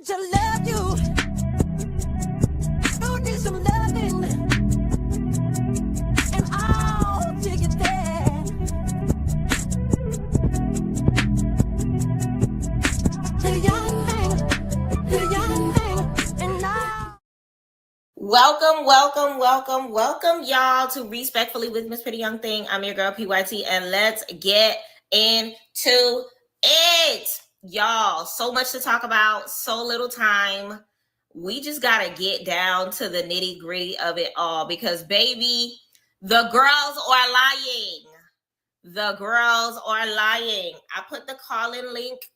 to love you. You need some loving, and I'll take it there. The young thing, and now. Welcome, y'all, to Respectfully with Miss Pretty Young Thing. I'm your girl, PYT, and let's get into it. Y'all, so much to talk about, so little time. We just gotta get down to the nitty gritty of it all because, baby, the girls are lying. The girls are lying. I put the call-in link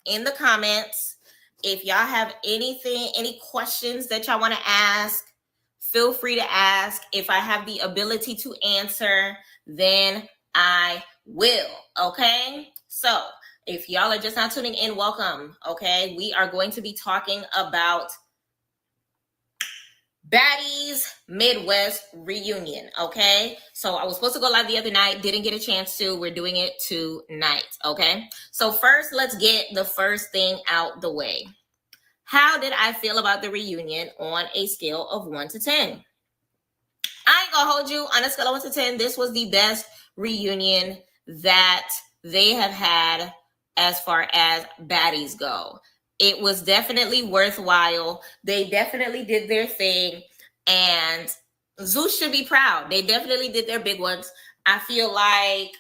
in the comments. If y'all have any questions that y'all want to ask, feel free to ask. If I have the ability to answer, then I will, okay? So if y'all are just now tuning in, welcome, okay? We are going to be talking about Baddies Midwest reunion, okay? So I was supposed to go live the other night, didn't get a chance to. We're doing it tonight, okay? So first, let's get the first thing out the way. How did I feel about the reunion on a scale of 1 to 10? I ain't gonna hold you. On a scale of 1 to 10, this was the best reunion that they have had as far as baddies go. It was definitely worthwhile. They definitely did their thing, and Zeus should be proud. They definitely did their big ones. I feel like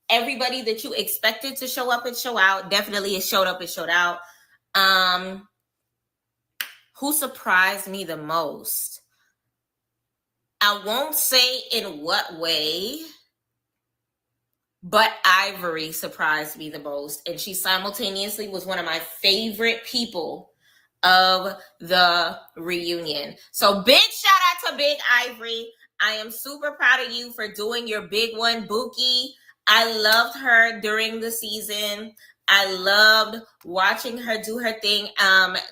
everybody that you expected to show up and show out definitely has showed up and showed out. Who surprised me the most? I won't say in what way, but Ivory surprised me the most. And she simultaneously was one of my favorite people of the reunion. So big shout out to Big Ivory. I am super proud of you for doing your big one, Buki. I loved her during the season. I loved watching her do her thing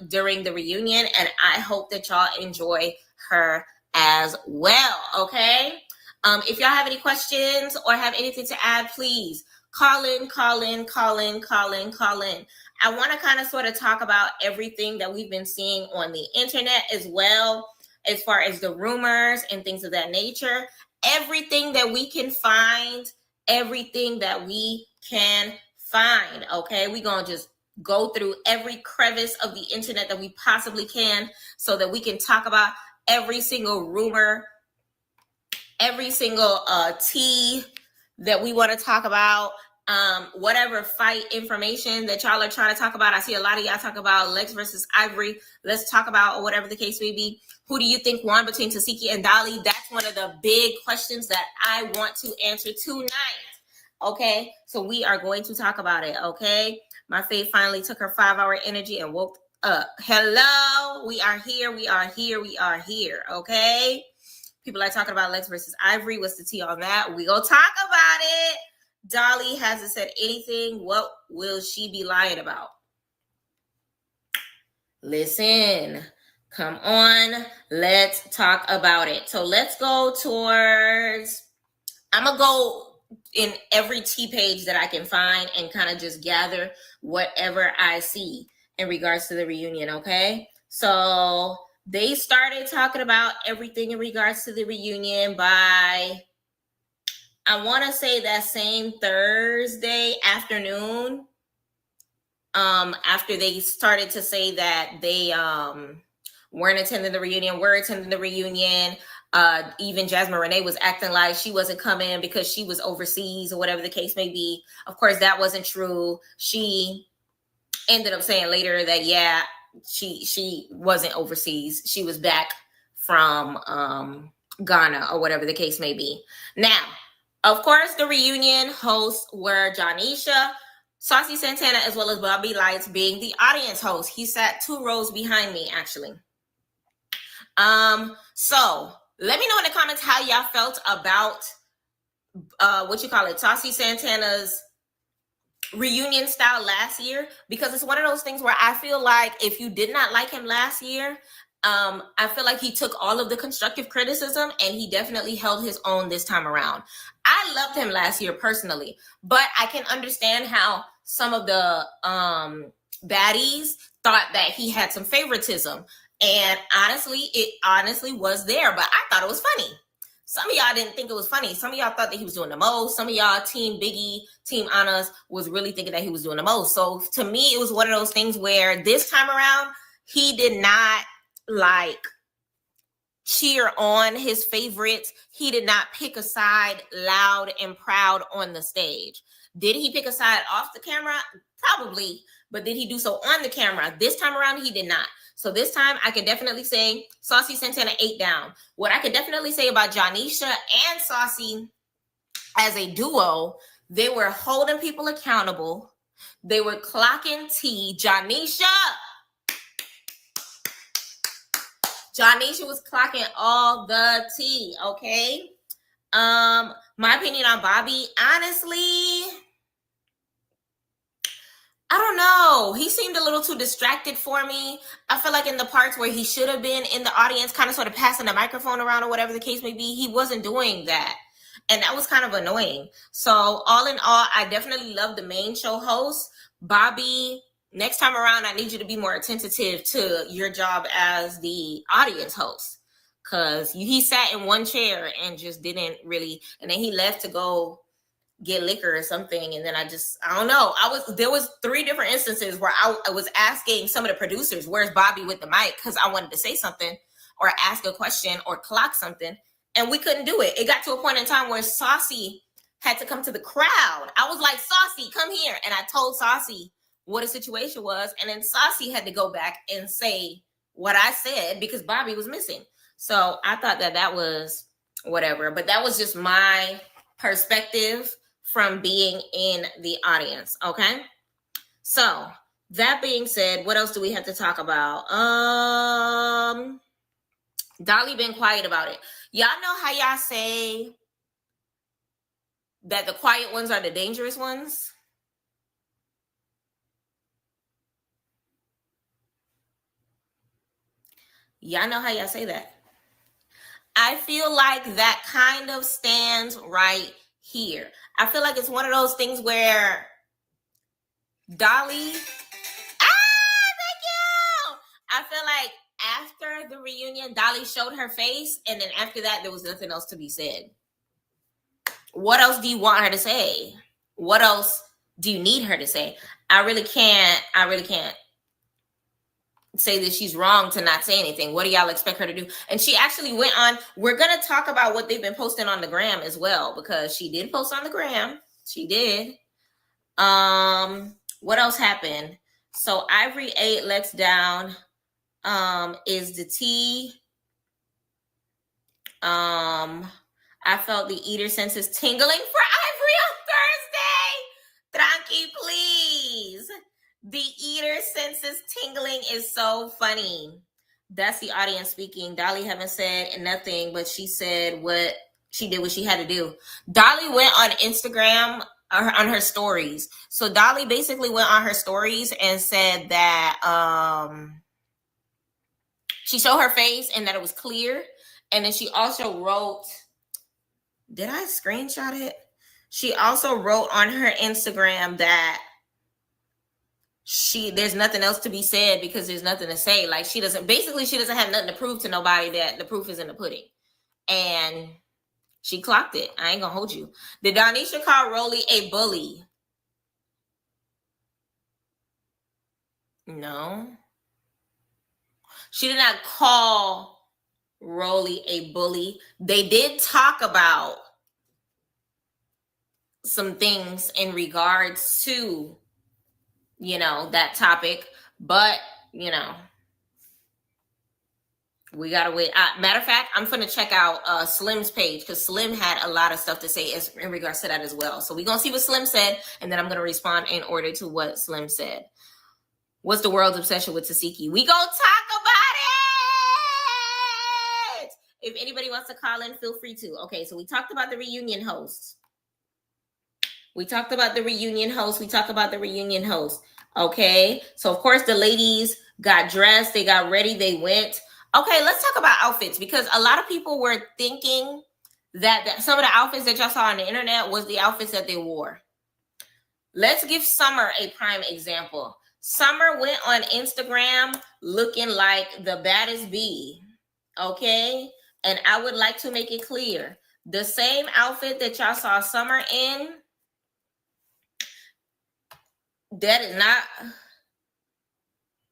during the reunion, and I hope that y'all enjoy her as well, okay? If y'all have any questions or have anything to add, please call in. I want to kind of sort of talk about everything that we've been seeing on the internet as well, as far as the rumors and things of that nature. Everything that we can find, okay? We're going to just go through every crevice of the internet that we possibly can so that we can talk about every single rumor, every single tea that we want to talk about, whatever fight information that y'all are trying to talk about. I see a lot of y'all talk about Lex versus Ivory. Let's talk about, or whatever the case may be. Who do you think won between Tesehki and Dolly? That's one of the big questions that I want to answer tonight. Okay, so we are going to talk about it, okay? My faith finally took her 5-hour energy and woke up. Hello, we are here, okay? People are talking about Lex versus Ivory. What's the tea on that? We go talk about it. Dolly hasn't said anything. What will she be lying about? Listen, come on, let's talk about it. So let's go towards, I'm going to go in every tea page that I can find and kind of just gather whatever I see in regards to the reunion, okay? So they started talking about everything in regards to the reunion by, I want to say that same Thursday afternoon, after they started to say that they weren't attending the reunion, were attending the reunion. Even Jasmine Renee was acting like she wasn't coming because she was overseas or whatever the case may be. Of course, that wasn't true. She ended up saying later that, yeah, she wasn't overseas. She was back from Ghana or whatever the case may be. Now, of course, the reunion hosts were Jonisha, Saucy Santana, as well as Bobby Lights being the audience host. He sat 2 rows behind me, actually. So let me know in the comments how y'all felt about Saucy Santana's reunion style last year, because it's one of those things where I feel like if you did not like him last year, I feel like he took all of the constructive criticism and he definitely held his own this time around. I loved him last year personally, but I can understand how some of the Baddies thought that he had some favoritism. And honestly, it honestly was there, but I thought it was funny. Some of y'all didn't think it was funny. Some of y'all thought that he was doing the most. Some of y'all, Team Biggie, Team Ahna's, was really thinking that he was doing the most. So to me, it was one of those things where this time around, he did not like cheer on his favorites. He did not pick a side loud and proud on the stage. Did he pick a side off the camera? Probably. But did he do so on the camera? This time around, he did not. So this time, I could definitely say Saucy sent in an 8 down. What I could definitely say about Jonisha and Saucy as a duo, they were holding people accountable. They were clocking tea. Jonisha was clocking all the tea, okay? My opinion on Bobby, honestly, I don't know. He seemed a little too distracted for me. I feel like in the parts where he should have been in the audience, kind of sort of passing the microphone around or whatever the case may be, he wasn't doing that. And that was kind of annoying. So all in all, I definitely love the main show host. Bobby, next time around, I need you to be more attentive to your job as the audience host. Because he sat in one chair and just didn't really, and then he left to go get liquor or something, and then I don't know. There was 3 different instances where I was asking some of the producers, where's Bobby with the mic? Because I wanted to say something or ask a question or clock something, and we couldn't do it. It got to a point in time where Saucy had to come to the crowd. I was like, Saucy, come here. And I told Saucy what the situation was, and then Saucy had to go back and say what I said because Bobby was missing. So I thought that was whatever, but that was just my perspective from being in the audience, okay? So, that being said, what else do we have to talk about? Dolly been quiet about it. Y'all know how y'all say that the quiet ones are the dangerous ones? Y'all know how y'all say that? I feel like that kind of stands right here. I feel like it's one of those things where Dolly, thank you. I feel like after the reunion, Dolly showed her face, and then after that, there was nothing else to be said. What else do you want her to say? What else do you need her to say? I really can't say that she's wrong to not say anything. What do y'all expect her to do? And she actually went on. We're going to talk about what they've been posting on the gram as well, because she did post on the gram. She did. What else happened? So Ivory 8 lets down is the tea. I felt the eater senses tingling for Ivory on Thursday. Tranqui, please. The eater senses tingling is so funny. That's the audience speaking. Dolly haven't said nothing, but she said what she did, what she had to do. Dolly went on Instagram on her stories. So Dolly basically went on her stories and said that she showed her face and that it was clear. And then she also wrote, did I screenshot it? She also wrote on her Instagram that there's nothing else to be said because there's nothing to say. Like she doesn't have nothing to prove to nobody, that the proof is in the pudding. And she clocked it. I ain't gonna hold you. Did Donisha call Rolly a bully? No. She did not call Rolly a bully. They did talk about some things in regards to, that topic, but, we gotta wait. Matter of fact, I'm gonna check out Slim's page because Slim had a lot of stuff to say in regards to that as well. So we're gonna see what Slim said, and then I'm gonna respond in order to what Slim said. What's the world's obsession with Tesehki? We gonna talk about it! If anybody wants to call in, feel free to. Okay, so we talked about the reunion host. Okay, so of course the ladies got dressed, they got ready, they went. Okay, let's talk about outfits, because a lot of people were thinking that some of the outfits that y'all saw on the internet was the outfits that they wore. Let's give Summer a prime example. Summer went on Instagram looking like the baddest bee, okay? And I would like to make it clear, the same outfit that y'all saw Summer in, that is not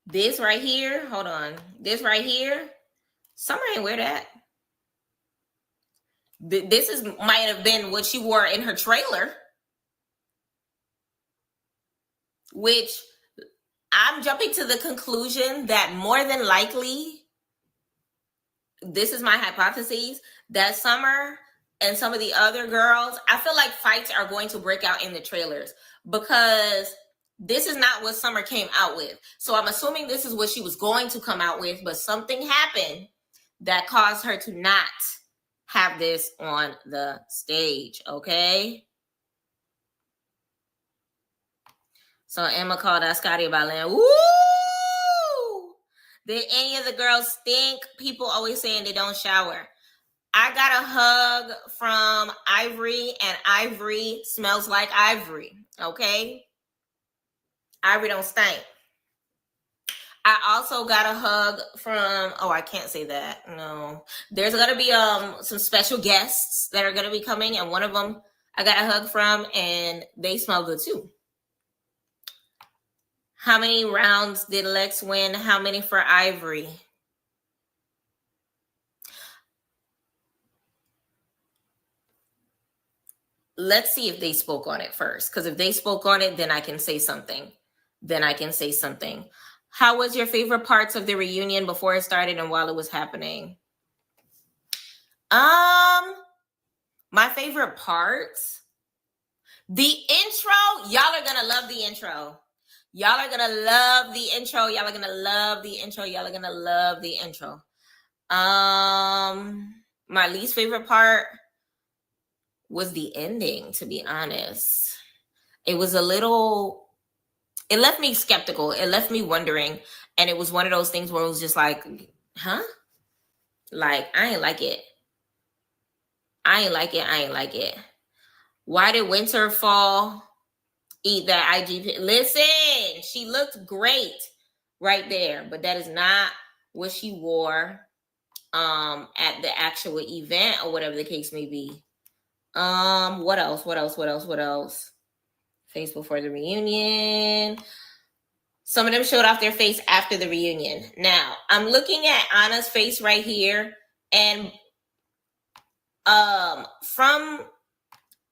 this right here. Hold on. This right here, Summer ain't wear that. This might have been what she wore in her trailer, which I'm jumping to the conclusion that more than likely, this is my hypothesis, that Summer and some of the other girls, I feel like fights are going to break out in the trailers because this is not what Summer came out with. So I'm assuming this is what she was going to come out with, but something happened that caused her to not have this on the stage, okay? So Emma called out Scotty about land. Woo! Did any of the girls stink? People always saying they don't shower. I got a hug from Ivory, and Ivory smells like Ivory, okay? Ivory don't stink. I also got a hug from, oh, I can't say that. No. There's going to be some special guests that are going to be coming, and one of them I got a hug from, and they smell good too. How many rounds did Lex win? How many for Ivory? Let's see if they spoke on it first, because if they spoke on it, then I can say something. How was your favorite parts of the reunion before it started and while it was happening? My favorite parts, the intro. Y'all are gonna love the intro. My least favorite part was the ending, to be honest. It was a little, it left me skeptical. It left me wondering. And it was one of those things where it was just like, huh? Like, I ain't like it. Why did Winter fall? Eat that IGP. Listen, she looked great right there, but that is not what she wore at the actual event or whatever the case may be. What else? Face before the reunion. Some of them showed off their face after the reunion. Now, I'm looking at Anna's face right here, and from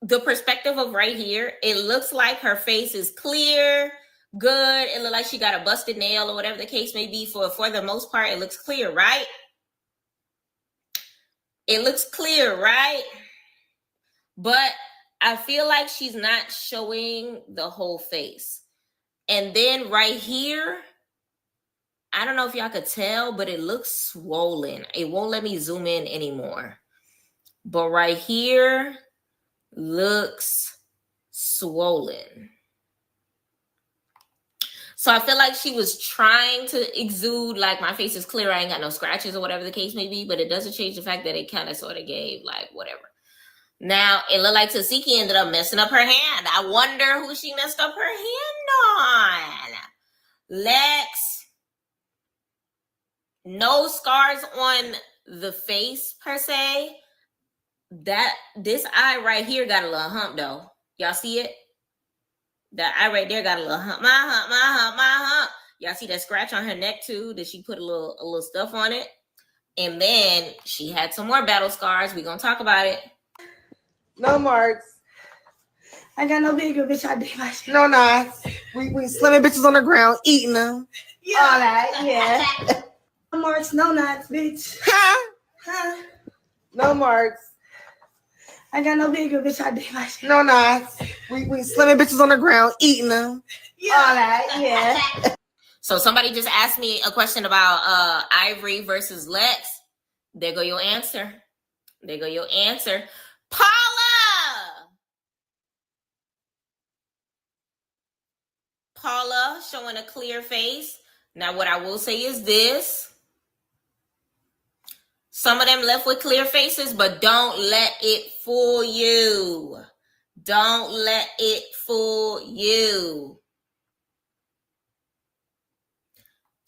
the perspective of right here, it looks like her face is clear, good. It looks like she got a busted nail or whatever the case may be. For the most part, it looks clear, right? But I feel like she's not showing the whole face. And then right here, I don't know if y'all could tell, but it looks swollen. It won't let me zoom in anymore. But right here looks swollen. So I feel like she was trying to exude like my face is clear, I ain't got no scratches or whatever the case may be, but it doesn't change the fact that it kind of sort of gave like whatever. Now, it looked like Tesehki ended up messing up her hand. I wonder who she messed up her hand on. Lex. No scars on the face per se. This eye right here got a little hump though. Y'all see it? That eye right there got a little hump. My hump. Y'all see that scratch on her neck too? Did she put a little stuff on it? And then she had some more battle scars. We're gonna talk about it. No marks. I got no bigger, bitch. I did my shit. No knots. We slimming bitches on the ground eating them. Yeah. All right, yeah. No marks, no knots, bitch. Huh? No marks. I got no bigger, bitch. I did my shit. No knots. We slimming bitches on the ground eating them. Yeah. All right, yeah. So somebody just asked me a question about Ivory versus Lex. There go your answer. Paula showing a clear face. Now, what I will say is this. Some of them left with clear faces, but don't let it fool you.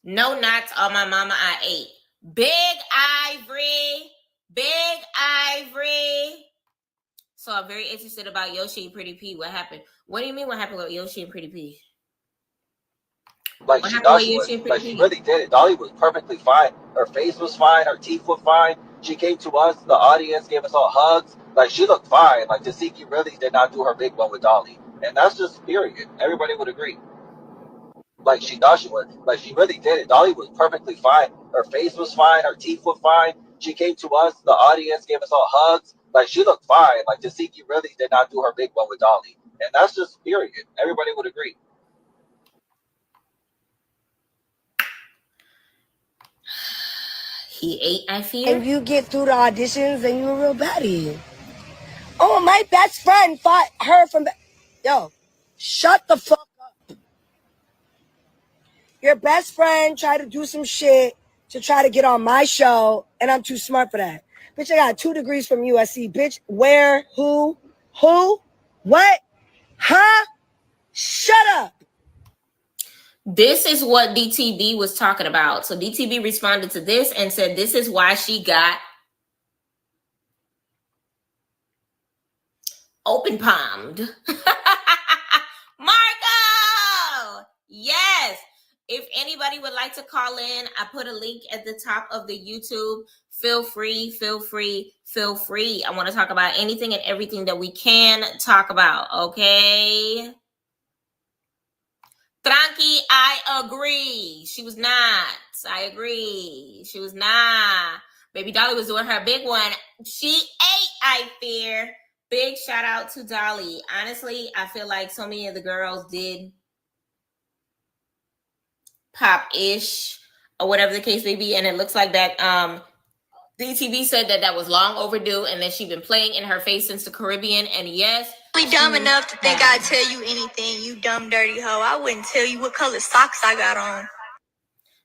No knots on my mama I ate. Big Ivory. Big Ivory. So I'm very interested about Yoshi and Pretty P. What happened? What do you mean what happened with Yoshi and Pretty P? Like she thought she was, like she really did it. Dolly was perfectly fine. Her face was fine. Her teeth were fine. She came to us, the audience, gave us all hugs. Like she looked fine. Like Tesehki really did not do her big one with Dolly, and that's just period. Everybody would agree. Like she thought she was, like she really did it. Dolly was perfectly fine. Her face was fine. Her teeth were fine. She came to us, the audience, gave us all hugs. Like she looked fine. Like Tesehki really did not do her big one with Dolly, and that's just period. Everybody would agree. He ate, I fear. And you get through the auditions and you're a real baddie. Oh, my best friend fought her from... Yo, shut the fuck up. Your best friend tried to do some shit to try to get on my show, and I'm too smart for that. Bitch, I got 2 degrees from USC. Bitch, where, who, what, huh? Shut up. This is what DTB was talking about. So DTB responded to this and said, this is why she got open palmed. Marco! Yes. If anybody would like to call in, I put a link at the top of the YouTube. Feel free. I want to talk about anything and everything that we can talk about, okay? Tranqui, I agree. She was not. I agree. She was not. Baby Dolly was doing her big one. She ate, I fear. Big shout out to Dolly. Honestly, I feel like so many of the girls did pop-ish or whatever the case may be. And it looks like that DTV said that was long overdue and that she'd been playing in her face since the Caribbean. And yes, Dumb enough to think I'd tell you anything, you dumb dirty hoe. I wouldn't tell you what color socks I got on.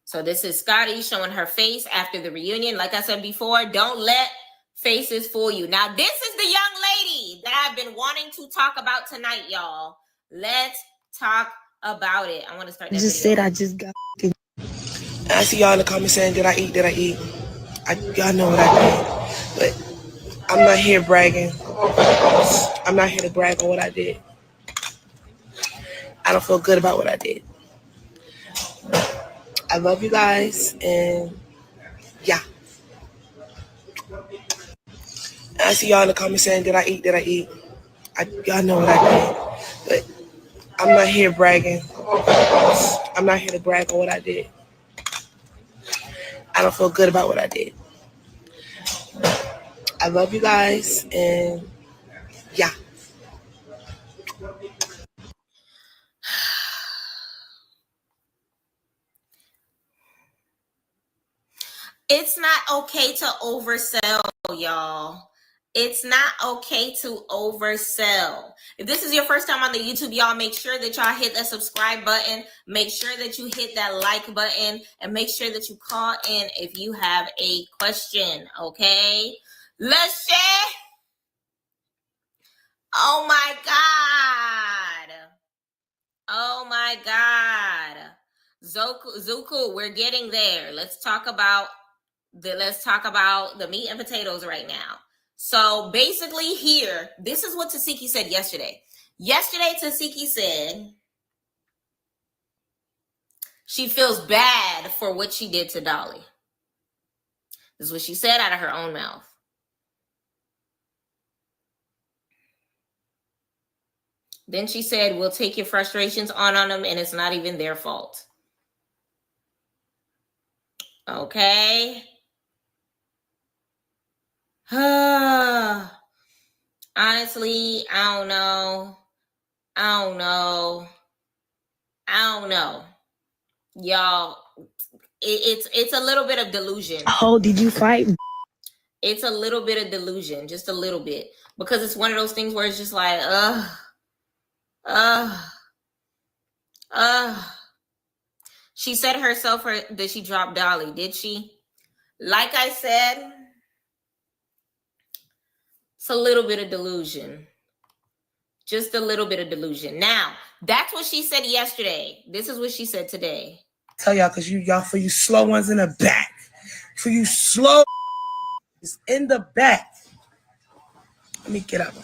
So this is Scotty showing her face after the reunion. Like I said before, don't let faces fool you. Now, this is the young lady that I've been wanting to talk about tonight, y'all. Let's talk about it. I want to start that Just video. said I just got... I see y'all in the comments saying, did I eat? Y'all know what I did. But I'm not here bragging. I'm not here to brag on what I did. I don't feel good about what I did. I love you guys, and yeah. I see y'all in the comments saying, did I eat? Y'all know what I did. But I'm not here bragging. I'm not here to brag on what I did. I don't feel good about what I did. I love you guys, and yeah. It's not okay to oversell, y'all. It's not okay to oversell. If this is your first time on the YouTube, y'all, make sure that y'all hit that subscribe button. Make sure that you hit that like button. And make sure that you call in if you have a question, okay? Let's share. Oh, my God. Oh, my God. Zuku, we're getting there. Let's talk about the meat and potatoes right now. So basically here, this is what Tesehki said yesterday. Yesterday, Tesehki said she feels bad for what she did to Dolly. This is what she said out of her own mouth. Then she said, we'll take your frustrations on them, and it's not even their fault. Okay. Honestly, I don't know. Y'all, it's a little bit of delusion. Oh, did you fight? It's a little bit of delusion, just a little bit. Because it's one of those things where it's just like, She said herself that she dropped Dolly, did she? Like I said, it's a little bit of delusion. Just a little bit of delusion. Now, that's what she said yesterday. This is what she said today. Tell y'all, because y'all, for you slow ones in the back, for you slow in the back. Let me get up.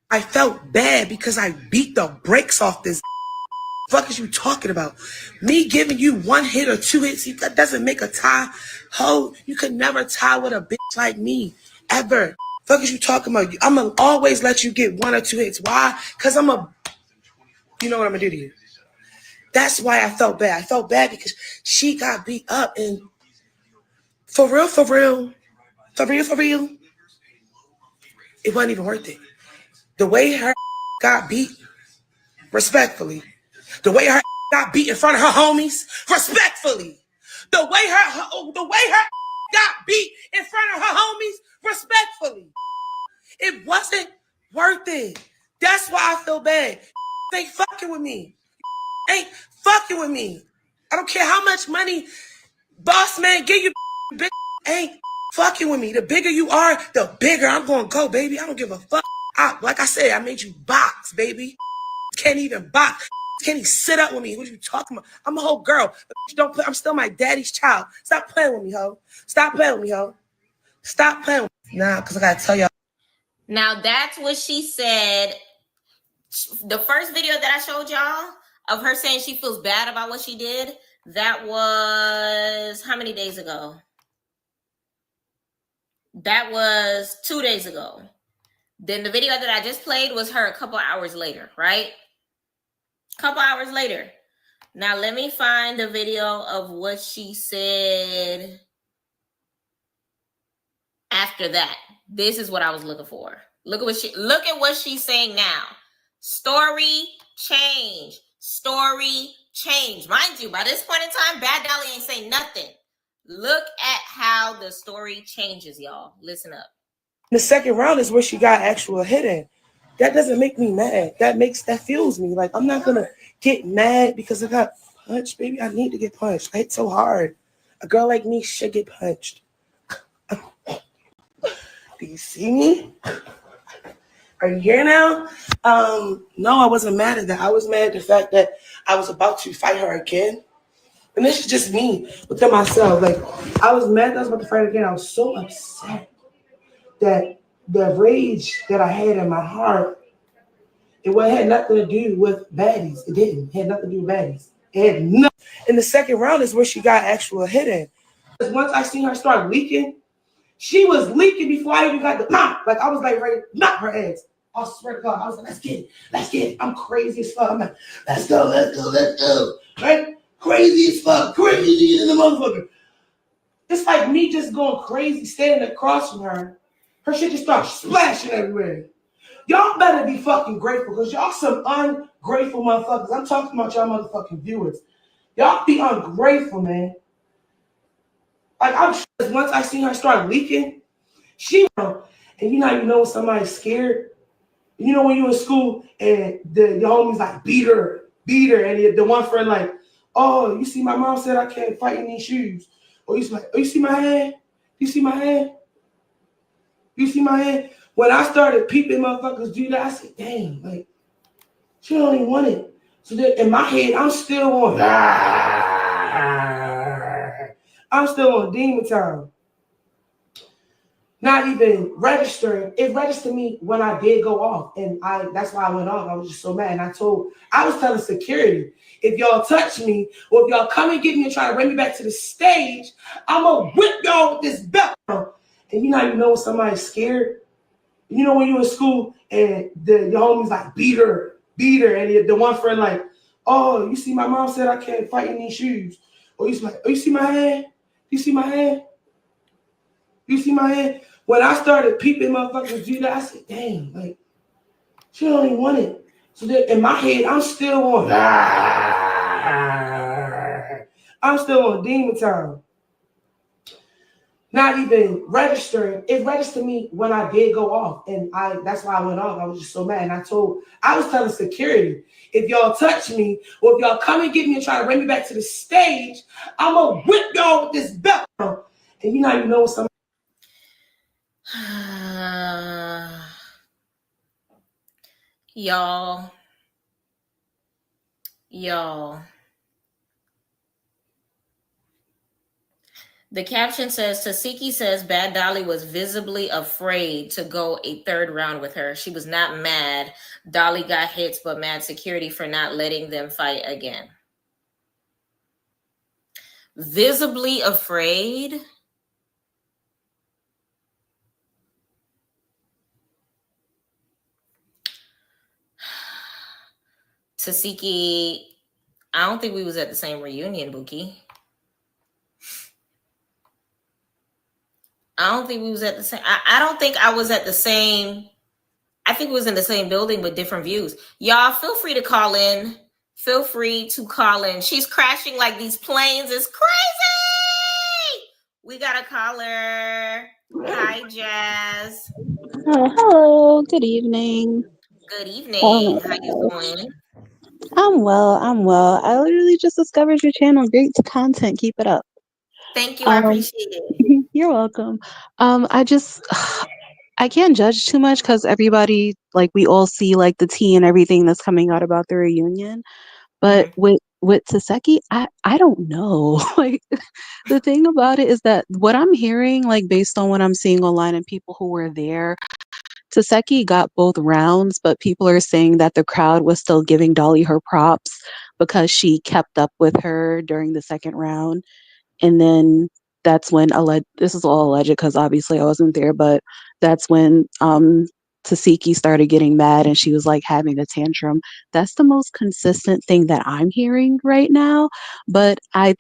I felt bad because I beat the brakes off this. Fuck is you talking about? Me giving you 1 hit or 2 hits, that doesn't make a tie. Ho, you could never tie with a bitch like me, ever. Fuck is you talking about? I'm gonna always let you get 1 or 2 hits. Why? Because you know what I'm gonna do to you. That's why I felt bad. I felt bad because she got beat up, and for real, it wasn't even worth it. The way her got beat, respectfully. The way her got beat in front of her homies, respectfully. The way her got beat in front of her homies, respectfully. It wasn't worth it. That's why I feel bad. Ain't fucking with me. Ain't fucking with me. I don't care how much money boss man give you, bitch. Ain't fucking with me. The bigger you are, the bigger I'm gonna go, baby. I don't give a fuck. Like I said, I made you box, baby. Can't even box. Can't even sit up with me. What are you talking about? I'm a whole girl. Don't play. I'm still my daddy's child. Stop playing with me, ho. Stop playing with me, ho. Stop playing with me. Nah, because I gotta tell y'all. Now that's what she said. The first video that I showed y'all of her saying she feels bad about what she did, that was how many days ago? That was 2 days ago. Then the video that I just played was her a couple hours later, right? Couple hours later. Now let me find the video of what she said after that. This is what I was looking for. Look at what she's saying now. Story change. Story change. Mind you, by this point in time, Bad Dolly ain't saying nothing. Look at how the story changes, y'all. Listen up. The second round is where she got actual hit in. That doesn't make me mad. That fuels me. Like, I'm not gonna get mad because I got punched, baby. I need to get punched. I hit so hard. A girl like me should get punched. Do you see me? Are you here now? No, I wasn't mad at that. I was mad at the fact that I was about to fight her again. And this is just me within myself. Like, I was mad that I was about to fight again. I was so upset that the rage that I had in my heart, it had nothing to do with Baddies. It didn't. It had nothing to do with Baddies. It had nothing. In the second round is where she got actual hit in. Once I seen her start leaking, she was leaking before I even got the knock. Like, I was like ready to knock her ass. I swear to God, I was like, let's get it. I'm crazy as fuck. I'm like, let's go. Right? Crazy as fuck. Crazy as a motherfucker. It's like me just going crazy, standing across from her. Her shit just starts splashing everywhere. Y'all better be fucking grateful, because y'all some ungrateful motherfuckers. I'm talking about y'all motherfucking viewers. Y'all be ungrateful, man. Like, once I seen her start leaking, and you know when somebody's scared? You know when you in school and your homies like beat her, and the one friend like, oh, you see my mom said I can't fight in these shoes. Or he's like, oh, you see my hand? You see my hand? You see my hand? When I started peeping motherfuckers do that, I said, dang, like, she don't even want it. So then in my head, I'm still on demon time. Not even registering. It registered me when I did go off. And that's why I went off. I was just so mad. And I was telling security, if y'all touch me, or if y'all come and get me and try to bring me back to the stage, I'm going to whip y'all with this belt. And you know when somebody's scared? You know when you in school and your homies like beat her, and the one friend like, oh, you see my mom said I can't fight in these shoes. Or he's like, oh, you see my hand? You see my hand? You see my hand? When I started peeping motherfuckers do that, I said, dang, like, she don't even want it. So then in my head, I'm still on demon time. Not even registering. It registered me when I did go off. And that's why I went off. I was just so mad. And I was telling security, if y'all touch me, or if y'all come and get me and try to bring me back to the stage, I'm going to whip y'all with this belt. And you know when somebody. Y'all, The caption says, Tesehki says Bad Dolly was visibly afraid to go a third round with her. She was not mad. Dolly got hits, but mad security for not letting them fight again. Visibly afraid? Tesehki, I don't think we was at the same reunion, Bookie. I don't think we was at the same. I don't think I was at the same. I think we was in the same building with different views. Y'all feel free to call in. Feel free to call in. She's crashing like these planes. It's crazy. We got a caller. Hi, Jazz. Hello. Good evening. Good evening. How you doing? I'm well. I literally just discovered your channel. Great content. Keep it up. Thank you. I appreciate it. You're welcome. I can't judge too much because everybody, like, we all see like the tea and everything that's coming out about the reunion. But with Tesehki, I don't know. Like, the thing about it is that what I'm hearing, like, based on what I'm seeing online and people who were there, Tesehki got both rounds, but people are saying that the crowd was still giving Dolly her props because she kept up with her during the second round. And then that's when this is all alleged because obviously I wasn't there, but that's when Tesehki started getting mad and she was like having a tantrum. That's the most consistent thing that I'm hearing right now. But I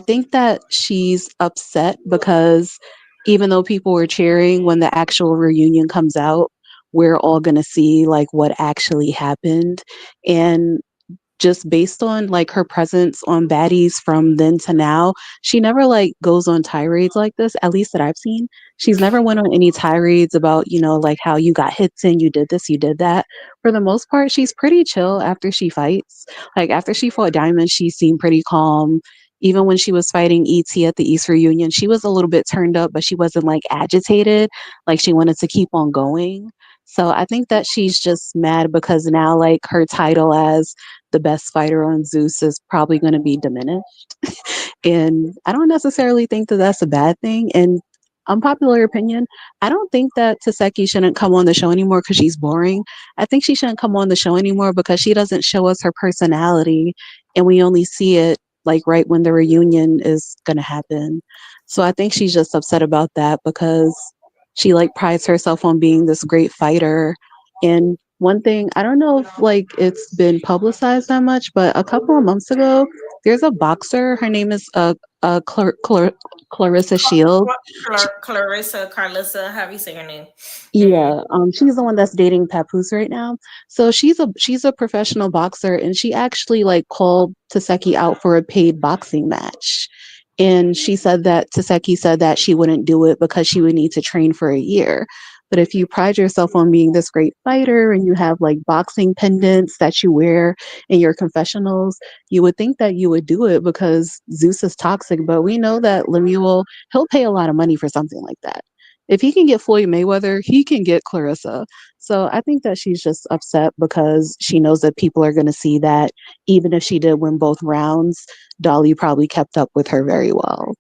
think that she's upset because even though people were cheering, when the actual reunion comes out, we're all gonna see like what actually happened. And just based on like her presence on Baddies from then to now, she never like goes on tirades like this, at least that I've seen. She's never went on any tirades about, like how you got hits and you did this, you did that. For the most part, she's pretty chill after she fights. Like after she fought Diamond, she seemed pretty calm. Even when she was fighting ET at the East reunion, she was a little bit turned up, but she wasn't like agitated. Like she wanted to keep on going. So I think that she's just mad because now like her title as the best fighter on Zeus is probably going to be diminished. And I don't necessarily think that that's a bad thing. And unpopular opinion, I don't think that Tesehki shouldn't come on the show anymore because she's boring. I think she shouldn't come on the show anymore because she doesn't show us her personality and we only see it like right when the reunion is going to happen. So I think she's just upset about that because she like prides herself on being this great fighter. And one thing, I don't know if like it's been publicized that much, but a couple of months ago, there's a boxer. Her name is Clarissa Shields. Carlissa, how do you say her name? Yeah, she's the one that's dating Papoose right now. So she's a professional boxer, and she actually like called Tesehki out for a paid boxing match. And she said that Tesehki said that she wouldn't do it because she would need to train for a year. But if you pride yourself on being this great fighter and you have like boxing pendants that you wear in your confessionals, you would think that you would do it because Zeus is toxic. But we know that Lemuel, he'll pay a lot of money for something like that. If he can get Floyd Mayweather, he can get Clarissa. So I think that she's just upset because she knows that people are going to see that even if she did win both rounds, Dolly probably kept up with her very well.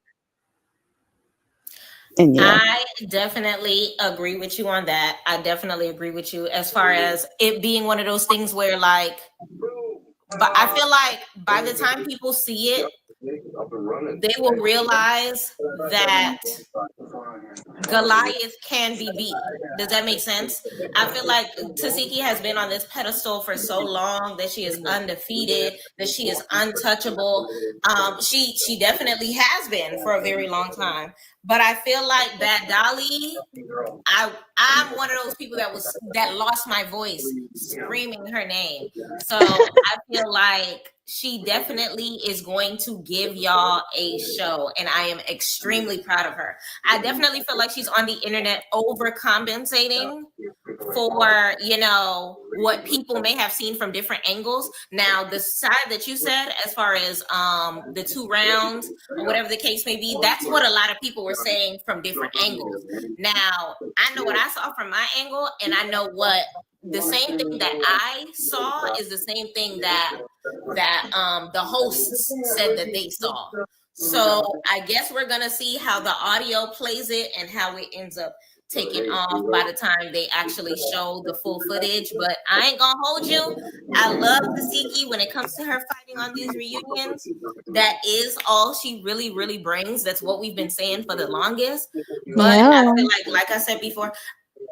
And yeah. I definitely agree with you on that. I definitely agree with you as far as it being one of those things where like, but I feel like by the time people see it, they will realize that Goliath can be beat. Does that make sense? I feel like Tesehki has been on this pedestal for so long that she is undefeated, that she is untouchable. She definitely has been for a very long time. But I feel like Bad Dolly, I'm one of those people that lost my voice screaming her name. So I feel like she definitely is going to give y'all a show, and I am extremely proud of her. I definitely feel like she's on the internet overcompensating for what people may have seen from different angles. Now the side that you said as far as the 2 rounds or whatever the case may be, that's what a lot of people were saying from different angles. Now I know what I saw from my angle, and I know what the same thing that I saw is the same thing that the hosts said that they saw. So I guess we're gonna see how the audio plays it and how it ends up taking off by the time they actually show the full footage. But I ain't gonna hold you. I love Tesehki when it comes to her fighting on these reunions. That is all she really, really brings. That's what we've been saying for the longest. But Yeah. I feel like I said before,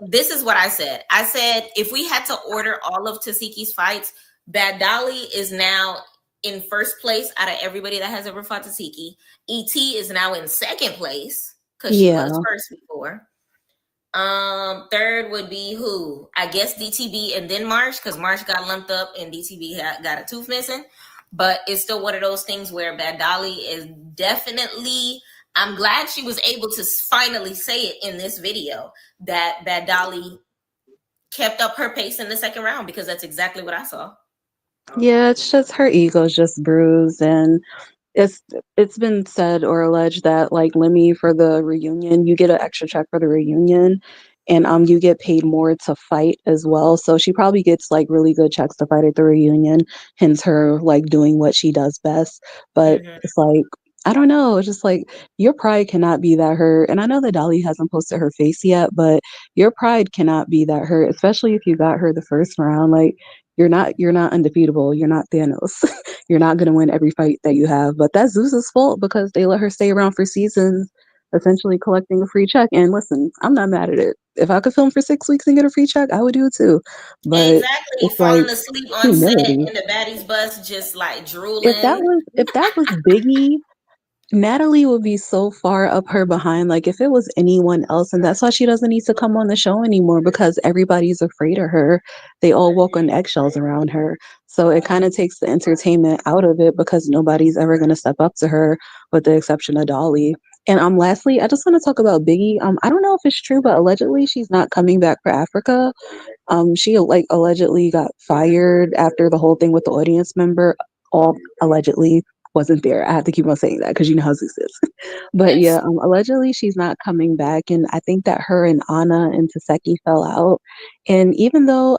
this is what I said. I said if we had to order all of Tesehki's fights, Bad Dolly is now in first place out of everybody that has ever fought Tesehki. ET is now in second place because she was first before. Third would be who? I guess DTB and then Marsh, because Marsh got lumped up and DTB got a tooth missing. But it's still one of those things where Bad Dolly is definitely. I'm glad she was able to finally say it in this video that Bad Dolly kept up her pace in the second round, because that's exactly what I saw. Yeah, it's just her ego's just bruised, and it's been said or alleged that like Lemmy, for the reunion, you get an extra check for the reunion, and you get paid more to fight as well. So she probably gets like really good checks to fight at the reunion, hence her like doing what she does best. But it's like, I don't know, it's just like your pride cannot be that hurt. And I know that Dolly hasn't posted her face yet, but your pride cannot be that hurt, especially if you got her the first round. Like you're not undefeatable. You're not Thanos. You're not going to win every fight that you have. But that's Zeus's fault because they let her stay around for seasons, essentially collecting a free check. And listen, I'm not mad at it. If I could film for 6 weeks and get a free check, I would do it too. But Exactly, it's like falling asleep on set humility. in the Baddies bus, just like drooling. If that was Biggie, Natalie would be so far up her behind. Like if it was anyone else, and that's why she doesn't need to come on the show anymore, because everybody's afraid of her. They all walk on eggshells around her. So it kind of takes the entertainment out of it because nobody's ever going to step up to her, with the exception of Dolly. And lastly, I just want to talk about Biggie. I don't know if it's true, but allegedly she's not coming back for Africa. She like allegedly got fired after the whole thing with the audience member. All allegedly, wasn't there. I have to keep on saying that because you know how Zeus is. But Yes. yeah, allegedly she's not coming back, and I think that her and Ahna and Tesehki fell out. And even though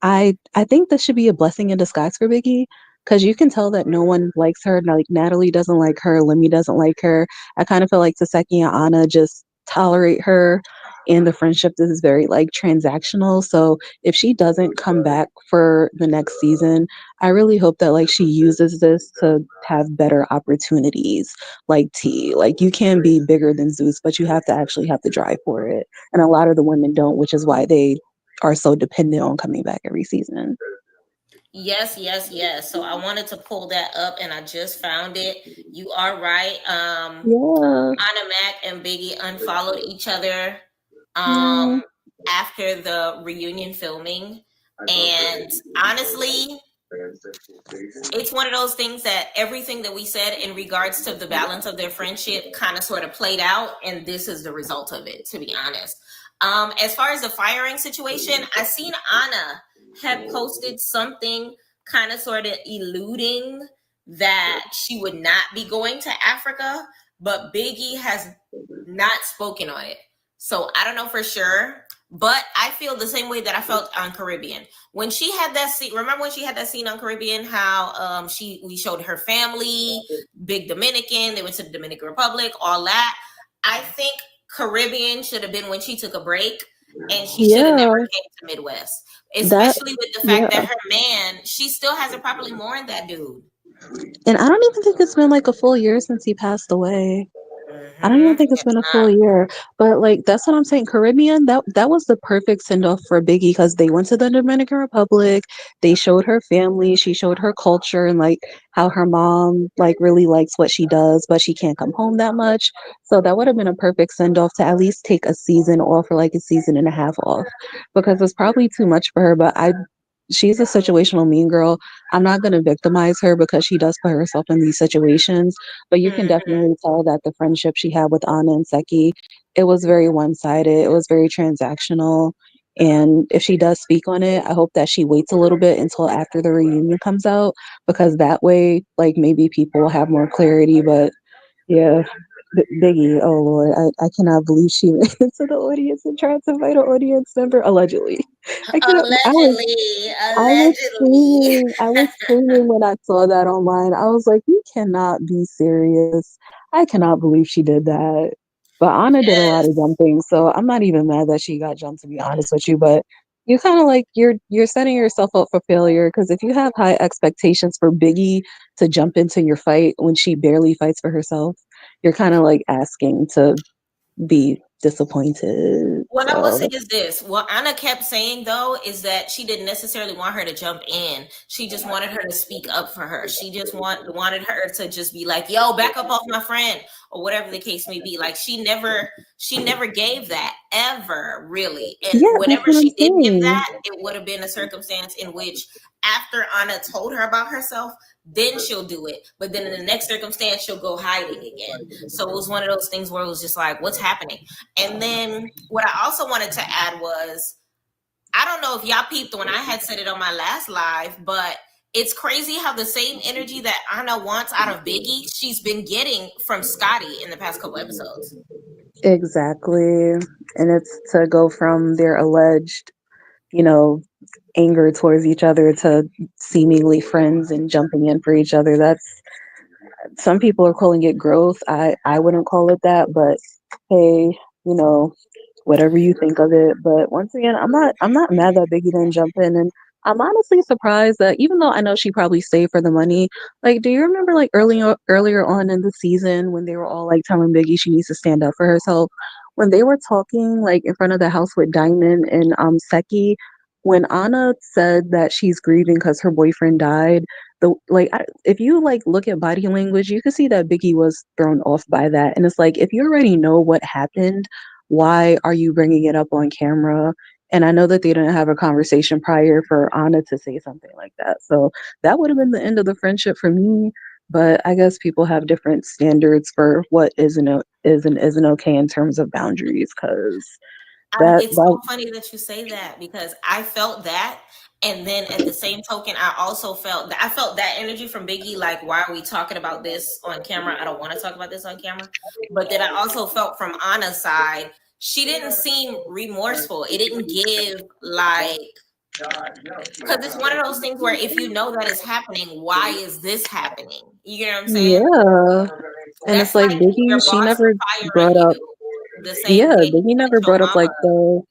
I think this should be a blessing in disguise for Biggie, because you can tell that no one likes her. Like Natalie doesn't like her, Lemmy doesn't like her. I kind of feel like Tesehki and Ahna just tolerate her, and the friendship is very like transactional. So if she doesn't come back for the next season, I really hope that like she uses this to have better opportunities. Like T, like you can be bigger than Zeus, but you have to actually have the drive for it. And a lot of the women don't, which is why they are so dependent on coming back every season. Yes, yes, yes. So I wanted to pull that up and I just found it. You are right. Yeah. Ahna Mac and Biggie unfollowed each other Yeah. after the reunion filming. And honestly, it's one of those things that everything that we said in regards to the balance of their friendship kind of sort of played out, and this is the result of it, to be honest. As far as the firing situation, I seen Ahna had posted something kind of sort of alluding that she would not be going to Africa, but Biggie has not spoken on it. So I don't know for sure, but I feel the same way that I felt on Caribbean. When she had that scene, remember when she had that scene on Caribbean, how we showed her family, big Dominican, they went to the Dominican Republic, all that. I think Caribbean should have been when she took a break, and she should have never came to Midwest. Especially with the fact that her man, she still hasn't properly mourned that dude. And I don't even think it's been like a full year since he passed away. I don't even think it's been a full year, but like that's what I'm saying. Caribbean, that was the perfect send off for Biggie, because they went to the Dominican Republic. They showed her family. She showed her culture, and like how her mom like really likes what she does, but she can't come home that much. So that would have been a perfect send off to at least take a season off, or like a season and a half off, because it's probably too much for her. But she's a situational mean girl. I'm not going to victimize her because she does put herself in these situations, but you can definitely tell that the friendship she had with Ahna and Seki, it was very one-sided. It was very transactional. And if she does speak on it, I hope that she waits a little bit until after the reunion comes out, because that way, like maybe people will have more clarity. But yeah, Biggie, oh Lord, I cannot believe she went into the audience and tried to fight an audience member, allegedly. I cannot. Allegedly. I was screaming when I saw that online. I was like, you cannot be serious. I cannot believe she did that. But Anna did a lot of Yes. dumb things, so I'm not even mad that she got jumped, to be honest with you. But you kind of like you're setting yourself up for failure because if you have high expectations for Biggie to jump into your fight when she barely fights for herself, you're kind of like asking to be disappointed. What I will say So is this. What Anna kept saying though is that she didn't necessarily want her to jump in. She just wanted her to speak up for her. She just wanted her to just be like, "Yo, back up off my friend," or whatever the case may be. Like she never gave that ever really. And yeah, that's whenever what I'm she did give saying. that, it would have been a circumstance in which after Anna told her about herself, then she'll do it. But then in the next circumstance, she'll go hiding again. So it was one of those things where it was just like, what's happening? And then what I also wanted to add was, I don't know if y'all peeped when I had said it on my last live, but it's crazy how the same energy that Anna wants out of Biggie, she's been getting from Scotty in the past couple episodes. Exactly. And it's to go from their alleged, you know, anger towards each other to seemingly friends and jumping in for each other. That's some people are calling it growth. I wouldn't call it that, but hey, you know, whatever you think of it. But once again, I'm not mad that Biggie didn't jump in, and I'm honestly surprised that even though I know she probably stayed for the money, like, do you remember like earlier on in the season when they were all like telling Biggie she needs to stand up for herself? When they were talking like in front of the house with Diamond and Seki, when Anna said that she's grieving because her boyfriend died, if you like look at body language, you can see that Biggie was thrown off by that, and it's like if you already know what happened, why are you bringing it up on camera? And I know that they didn't have a conversation prior for Anna to say something like that. So that would have been the end of the friendship for me. But I guess people have different standards for what isn't okay in terms of boundaries. Because It's that so funny that you say that because I felt that. And then at the same token, I felt that energy from Biggie. Like, why are we talking about this on camera? I don't want to talk about this on camera. But then I also felt from Anna's side, she didn't seem remorseful. It didn't give like, because it's one of those things where if you know that is happening, why is this happening? You know what I'm saying? yeah, and it's That's like like Biggie, your she boss never firing brought up. you the same Yeah, day Biggie that never your brought up like mama,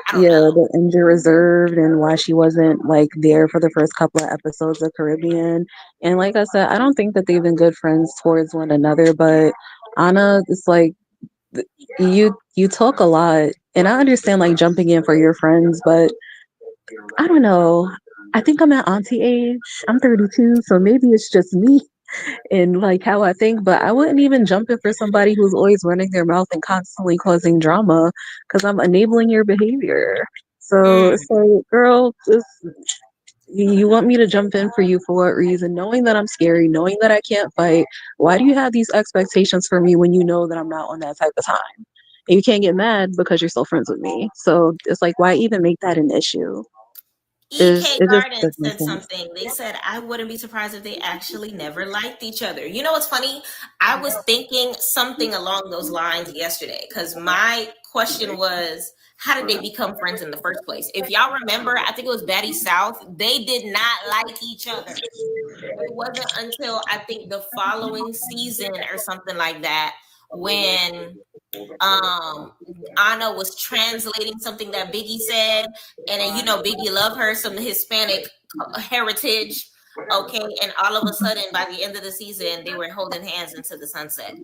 I don't yeah, know. the injury reserved and why she wasn't like there for the first couple of episodes of Caribbean. And like I said, I don't think that they've been good friends towards one another, but Anna is like you talk a lot and I understand like jumping in for your friends, but I don't know. I think I'm at auntie age. I'm 32, so maybe it's just me and like how I think, but I wouldn't even jump in for somebody who's always running their mouth and constantly causing drama because I'm enabling your behavior. So Mm. it's like, girl, just you want me to jump in for you for what reason? Knowing that I'm scary, knowing that I can't fight, why do you have these expectations for me when you know that I'm not on that type of time? And you can't get mad because you're still friends with me. So it's like, why even make that an issue? EK It just Garden doesn't make said sense. something. They said, I wouldn't be surprised if they actually never liked each other. You know what's funny? I was thinking something along those lines yesterday because my question was, how did they become friends in the first place? If y'all remember, I think it was Baddies South, they did not like each other. It wasn't until I think the following season or something like that when Anna was translating something that Biggie said, and then Biggie loved her some Hispanic heritage. Okay, and all of a sudden, by the end of the season, they were holding hands into the sunset.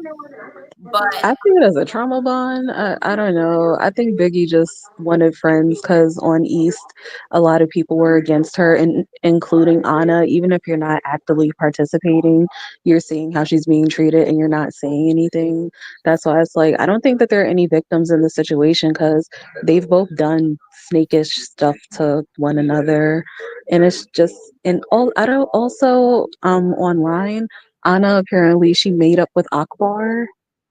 But I see it as a trauma bond. I don't know. I think Biggie just wanted friends because on East, a lot of people were against her, and including Anna. Even if you're not actively participating, you're seeing how she's being treated, and you're not saying anything. That's why it's like I don't think that there are any victims in the situation because they've both done snakish stuff to one another, and it's just and all. I don't also online. Anna apparently she made up with Akbar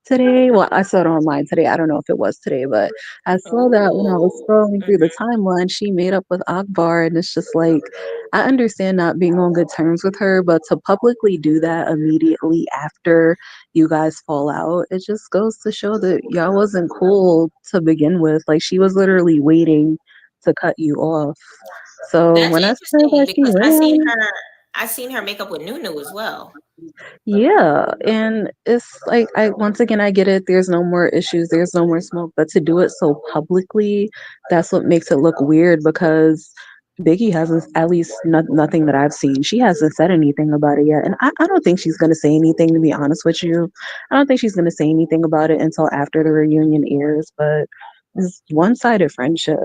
today. Well, I saw it online today. I don't know if it was today, but I saw that when I was oh, scrolling through the timeline, she made up with Akbar, and it's just like I understand not being on good terms with her, but to publicly do that immediately after you guys fall out, it just goes to show that y'all wasn't cool to begin with. Like she was literally waiting to cut you off. So that's when I said interesting that she because ran, I seen her make up with Nunu as well. Yeah, and it's like I once again I get it. There's no more issues. There's no more smoke. But to do it so publicly, that's what makes it look weird because Biggie hasn't, at least nothing that I've seen. She hasn't said anything about it yet, and I don't think she's gonna say anything. To be honest with you, I don't think she's gonna say anything about it until after the reunion airs. But it's one-sided friendship.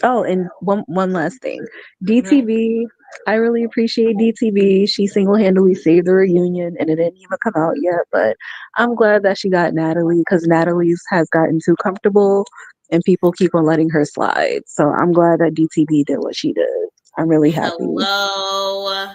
Oh, and one last thing. DTV, I really appreciate DTV. She single-handedly saved the reunion and it didn't even come out yet, but I'm glad that she got Natalie because Natalie's has gotten too comfortable and people keep on letting her slide. So I'm glad that DTV did what she did. I'm really happy. Hello.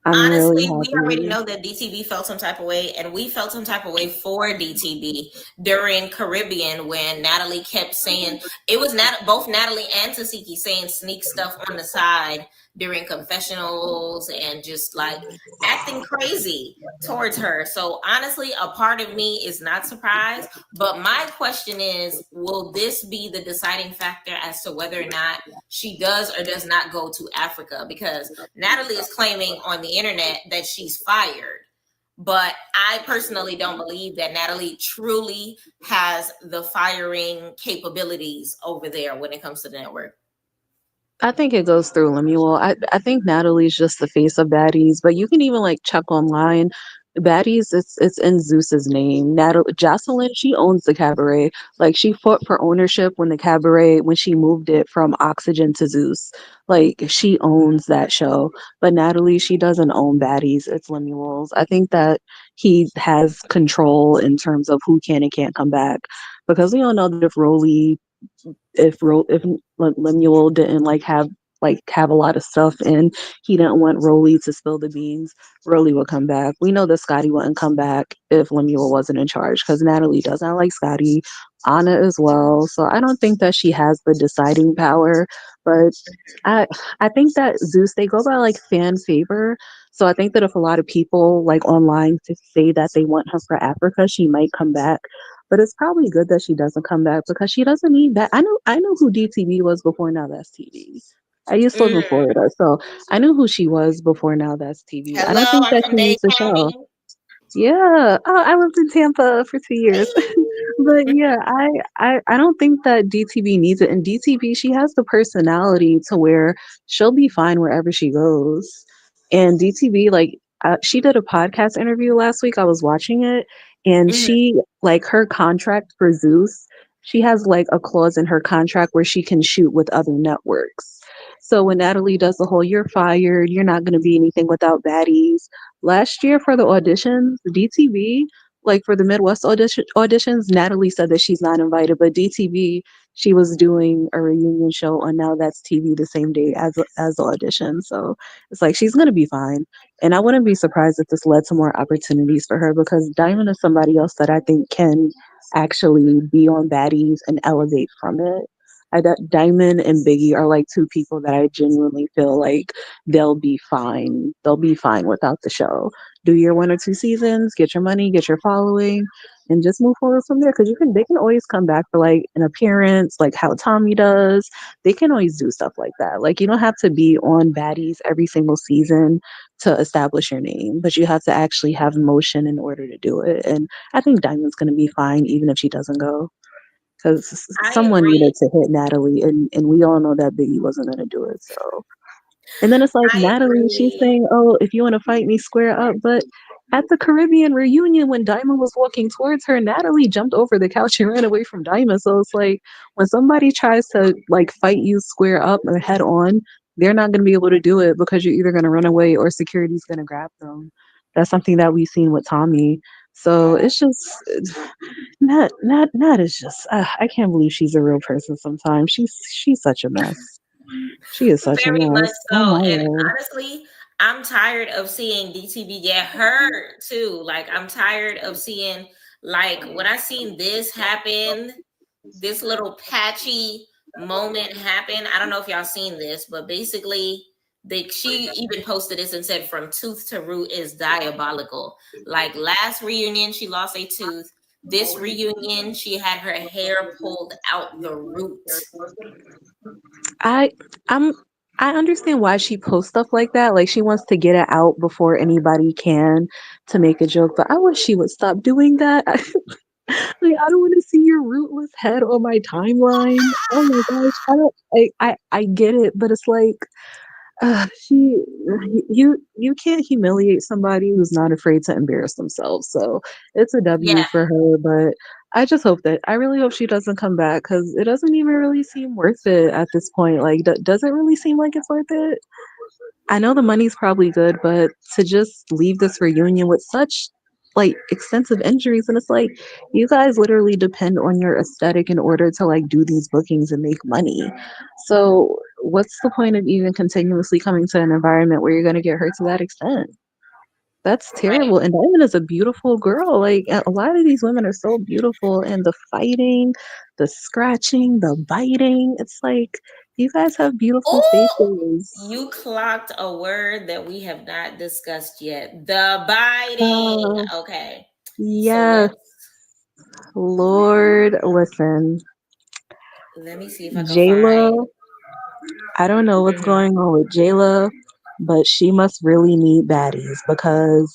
I'm really Honestly, we already happy. know that DTV felt some type of way, and we felt some type of way for DTV during Caribbean when Natalie kept saying it was both Natalie and Tesehki saying sneak stuff on the side during confessionals and just like acting crazy towards her. So honestly, a part of me is not surprised, but my question is, will this be the deciding factor as to whether or not she does or does not go to Africa? Because Natalie is claiming on the internet that she's fired. But I personally don't believe that Natalie truly has the firing capabilities over there when it comes to the network. I think it goes through Lemuel. I think Natalie's just the face of Baddies, but you can even like check online. Baddies, it's in Zeus's name. Natalie Jocelyn, she owns the cabaret. Like she fought for ownership when the cabaret when she moved it from Oxygen to Zeus. Like she owns that show. But Natalie, she doesn't own Baddies. It's Lemuel's. I think that he has control in terms of who can and can't come back. Because we all know that if Lemuel didn't have a lot of stuff and he didn't want Rolly to spill the beans, Rolly would come back. We know that Scotty wouldn't come back if Lemuel wasn't in charge because Natalie doesn't like Scotty, Anna as well. So I don't think that she has the deciding power. But I think that Zeus, they go by like fan favor. So I think that if a lot of people like online to say that they want her for Africa, she might come back. But it's probably good that she doesn't come back because she doesn't need that. I know who DTV was before Now That's TV. I used to live in Florida, so I knew who she was before Now That's TV. I don't Hello, think I'm that from she Dade needs a show. County. Yeah. Oh, I lived in Tampa for 2 years. But yeah, I don't think that DTV needs it. And DTV, she has the personality to where she'll be fine wherever she goes. And DTV, like, she did a podcast interview last week. I was watching it, and she, like, her contract for Zeus, she has like a clause in her contract where she can shoot with other networks. So when Natalie does the whole "you're fired, you're not going to be anything without Baddies," last year for the auditions, DTV, like for the Midwest auditions, Natalie said that she's not invited, but DTV, she was doing a reunion show on Now That's TV the same day as the audition. So it's like she's gonna be fine. And I wouldn't be surprised if this led to more opportunities for her because Diamond is somebody else that I think can actually be on Baddies and elevate from it. Diamond and Biggie are like two people that I genuinely feel like they'll be fine. They'll be fine without the show. Do your 1 or 2 seasons, get your money, get your following, and just move forward from there. Because they can always come back for like an appearance, like how Tommy does. They can always do stuff like that. Like you don't have to be on Baddies every single season to establish your name, but you have to actually have motion in order to do it. And I think Diamond's gonna be fine even if she doesn't go because I someone agree. needed to hit Natalie, and we all know that Biggie wasn't going to do it. So, and then it's like I Natalie, she's agree. saying, "Oh, if you want to fight me, square up." But at the Caribbean reunion, when Diamond was walking towards her, Natalie jumped over the couch and ran away from Diamond. So it's like when somebody tries to like fight you square up or head on, they're not going to be able to do it because you're either going to run away or security's going to grab them. That's something that we've seen with Tommy. So it's just Nat is just I can't believe she's a real person sometimes. She's such a mess. She is such a Very much mess. Oh so. my And word. honestly, I'm tired of seeing DTV get hurt too. Like I'm tired of seeing like when I seen this happen, this little patchy moment happen. I don't know if y'all seen this, but basically she even posted this and said from tooth to root is diabolical. Like last reunion, she lost a tooth. This reunion, she had her hair pulled out the root. I I'm I understand why she posts stuff like that. Like she wants to get it out before anybody can to make a joke. But I wish she would stop doing that. Like I don't want to see your rootless head on my timeline. Oh my gosh, I don't. I get it, but it's like she you can't humiliate somebody who's not afraid to embarrass themselves. So it's a W Yeah. for her. But I really hope she doesn't come back because it doesn't even really seem worth it at this point. Like, does it really seem like it's worth it? I know the money's probably good, but to just leave this reunion with such like extensive injuries, and it's like you guys literally depend on your aesthetic in order to like do these bookings and make money. So what's the point of even continuously coming to an environment where you're going to get hurt to that extent? That's Right. terrible. And Diamond is a beautiful girl. Like a lot of these women are so beautiful, and the fighting, the scratching, the biting. It's like you guys have beautiful Oh, faces. you clocked a word that we have not discussed yet. The biting. Uh, Okay. So yes, Lord, listen, let me see if I can Jayla, find. I don't know what's Mhm. going on with Jayla, but she must really need baddies because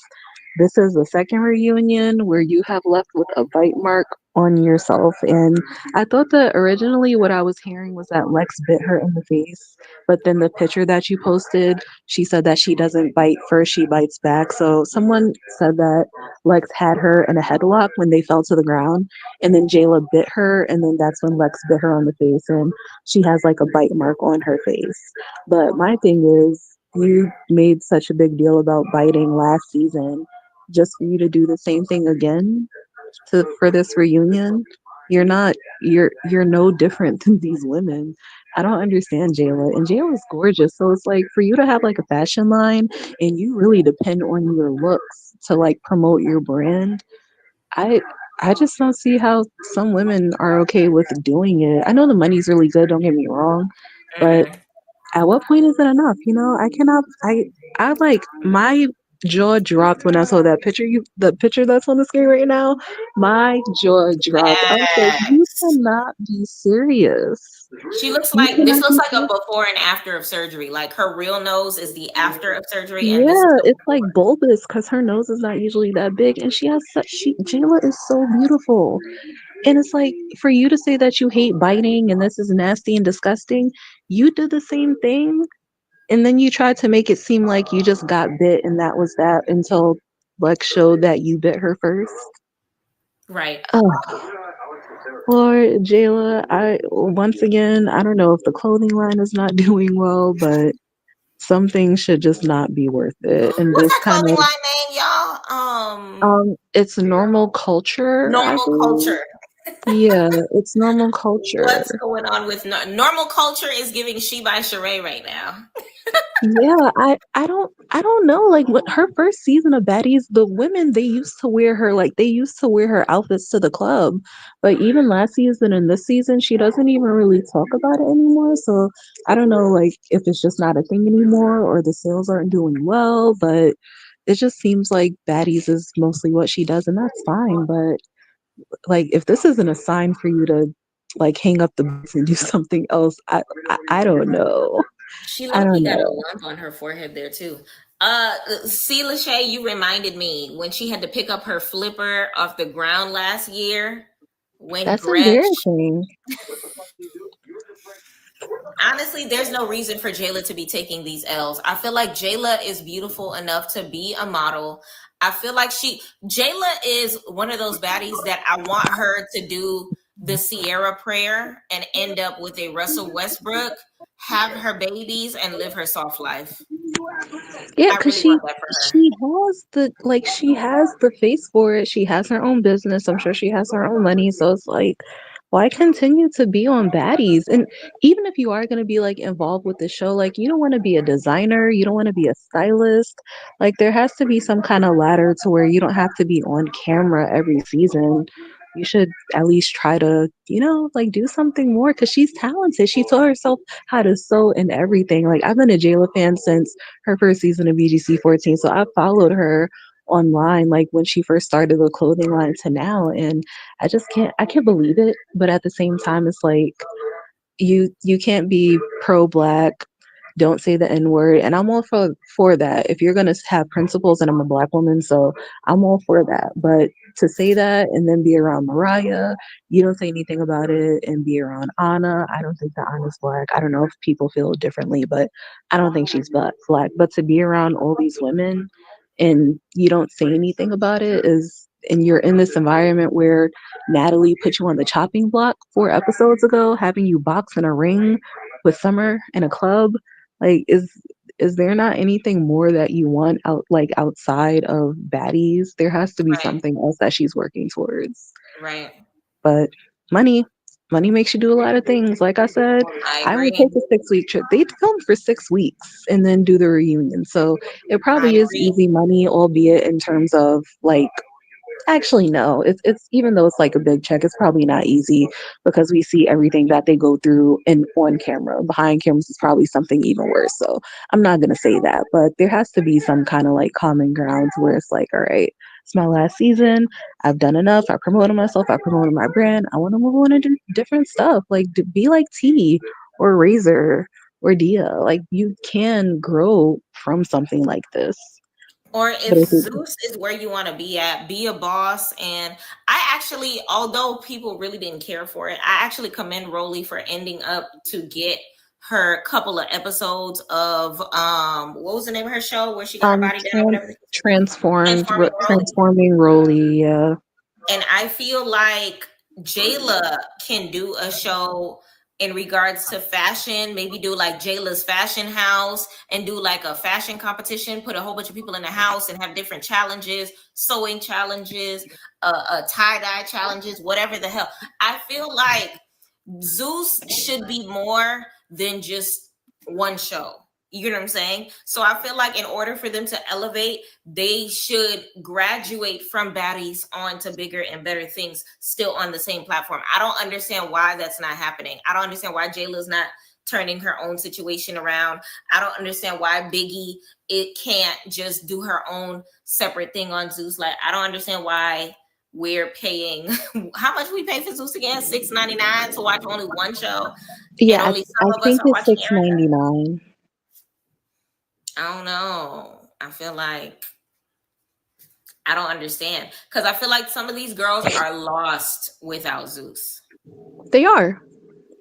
this is the second reunion where you have left with a bite mark on yourself. And I thought that originally what I was hearing was that Lex bit her in the face, but then the picture that you posted, she said that she doesn't bite first, she bites back. So someone said that Lex had her in a headlock when they fell to the ground, and then Jayla bit her, and then that's when Lex bit her on the face. And she has like a bite mark on her face. But my thing is, you made such a big deal about biting last season, just for you to do the same thing again to for this reunion. You're no different than these women. I don't understand Jayla. And Jayla's gorgeous. So it's like for you to have like a fashion line and you really depend on your looks to like promote your brand. I I just don't see how some women are okay with doing it. I know the money's really good, don't get me wrong, but Mhm. at what point is it enough? You know, I cannot. I like my jaw dropped when I saw that picture. The picture that's on the screen right now. My jaw dropped. I was like, you Yes. cannot be serious. She looks You like this cannot looks be like a serious. before and after of surgery. Like her real nose is the after of surgery, and this is Yeah, the it's like before. bulbous because her nose is not usually that big, and she has such. Jayla is so beautiful. And it's like for you to say that you hate biting and this is nasty and disgusting, you did the same thing. And then you tried to make it seem like you just got bit and that was that until Lex showed that you bit her first. Right. Oh, Lord, Jayla, once again, I don't know if the clothing line is not doing well, but some things should just not be worth it. And What's this that kind clothing of line name, y'all? it's normal culture, I Normal believe. culture. Yeah, it's normal culture. What's going on with normal culture is giving she by Sheree right now. Yeah, I don't know. Like what her first season of Baddies, the women they used to wear her like they used to wear her outfits to the club. But even last season and this season, she doesn't even really talk about it anymore. So I don't know like if it's just not a thing anymore or the sales aren't doing well, but it just seems like Baddies is mostly what she does, and that's fine. But like if this isn't a sign for you to like hang up the boots and do something else, I don't know. She I low-key don't got a know. lump on her forehead there too. See, Lachey, you reminded me when she had to pick up her flipper off the ground last year when That's Gretch. embarrassing. Honestly, there's no reason for Jayla to be taking these L's. I feel like Jayla is beautiful enough to be a model. I feel like Jayla is one of those baddies that I want her to do the Sierra prayer and end up with a Russell Westbrook, have her babies, and live her soft life. Yeah, I because really want that for her. she has the face for it. She has her own business. I'm sure she has her own money. So it's like, why continue to be on Baddies? And even if you are going to be like involved with the show, like you don't want to be a designer, you don't want to be a stylist. Like there has to be some kind of ladder to where you don't have to be on camera every season. You should at least try to, like do something more because she's talented. She taught herself how to sew and everything. Like I've been a Jayla fan since her first season of BGC 14. So I followed her online like when she first started the clothing line to now, and I can't believe it. But at the same time it's like you can't be pro black don't say the N-word. And I'm all for that. If you're gonna have principles, and I'm a Black woman, so I'm all for that. But to say that and then be around Mariah, you don't say anything about it, and be around Anna, I don't think that Anna's Black. I don't know if people feel differently, but I don't think she's Black. But to be around all these women and you don't say anything about it is, and you're in this environment where Natalie put you on the chopping block 4 episodes ago, having you box in a ring with Summer in a club. Like, is there not anything more that you want outside of Baddies? There has to be Right. something else that she's working towards. Right. But money makes you do a lot of things. Like I said, I would take a 6-week trip. They film for 6 weeks and then do the reunion. So it probably is easy money, albeit in terms of like, actually no, it's even though it's like a big check, it's probably not easy because we see everything that they go through and on camera. Behind cameras is probably something even worse. So I'm not gonna say that, but there has to be some kind of like common ground where it's like, all right, it's my last season. I've done enough. I promoted myself. I promoted my brand. I want to move on to different stuff. Like, to be like T or Razor or Dia. Like, you can grow from something like this. Or if Zeus is where you want to be at, be a boss. And I actually, although people really didn't care for it, I actually commend Rolly for ending up to get her couple of episodes of what was the name of her show where she got her body down or whatever? Transforming Rolly, yeah. And I feel like Jayla can do a show in regards to fashion, maybe do like Jayla's fashion house and do like a fashion competition, put a whole bunch of people in the house and have different challenges, sewing challenges, tie-dye challenges, whatever the hell. I feel like Zeus should be more than just one show. You know what I'm saying? So I feel like in order for them to elevate, they should graduate from Baddies on to bigger and better things still on the same platform. I don't understand why that's not happening. I don't understand why Jayla's not turning her own situation around. I don't understand why Biggie, it can't just do her own separate thing on Zeus. Like, I don't understand why we're paying how much we pay for Zeus again? $6.99 to watch only one show. Yeah, I think it's $6.99. I don't know. I feel like I don't understand because I feel like some of these girls are lost without Zeus. They are.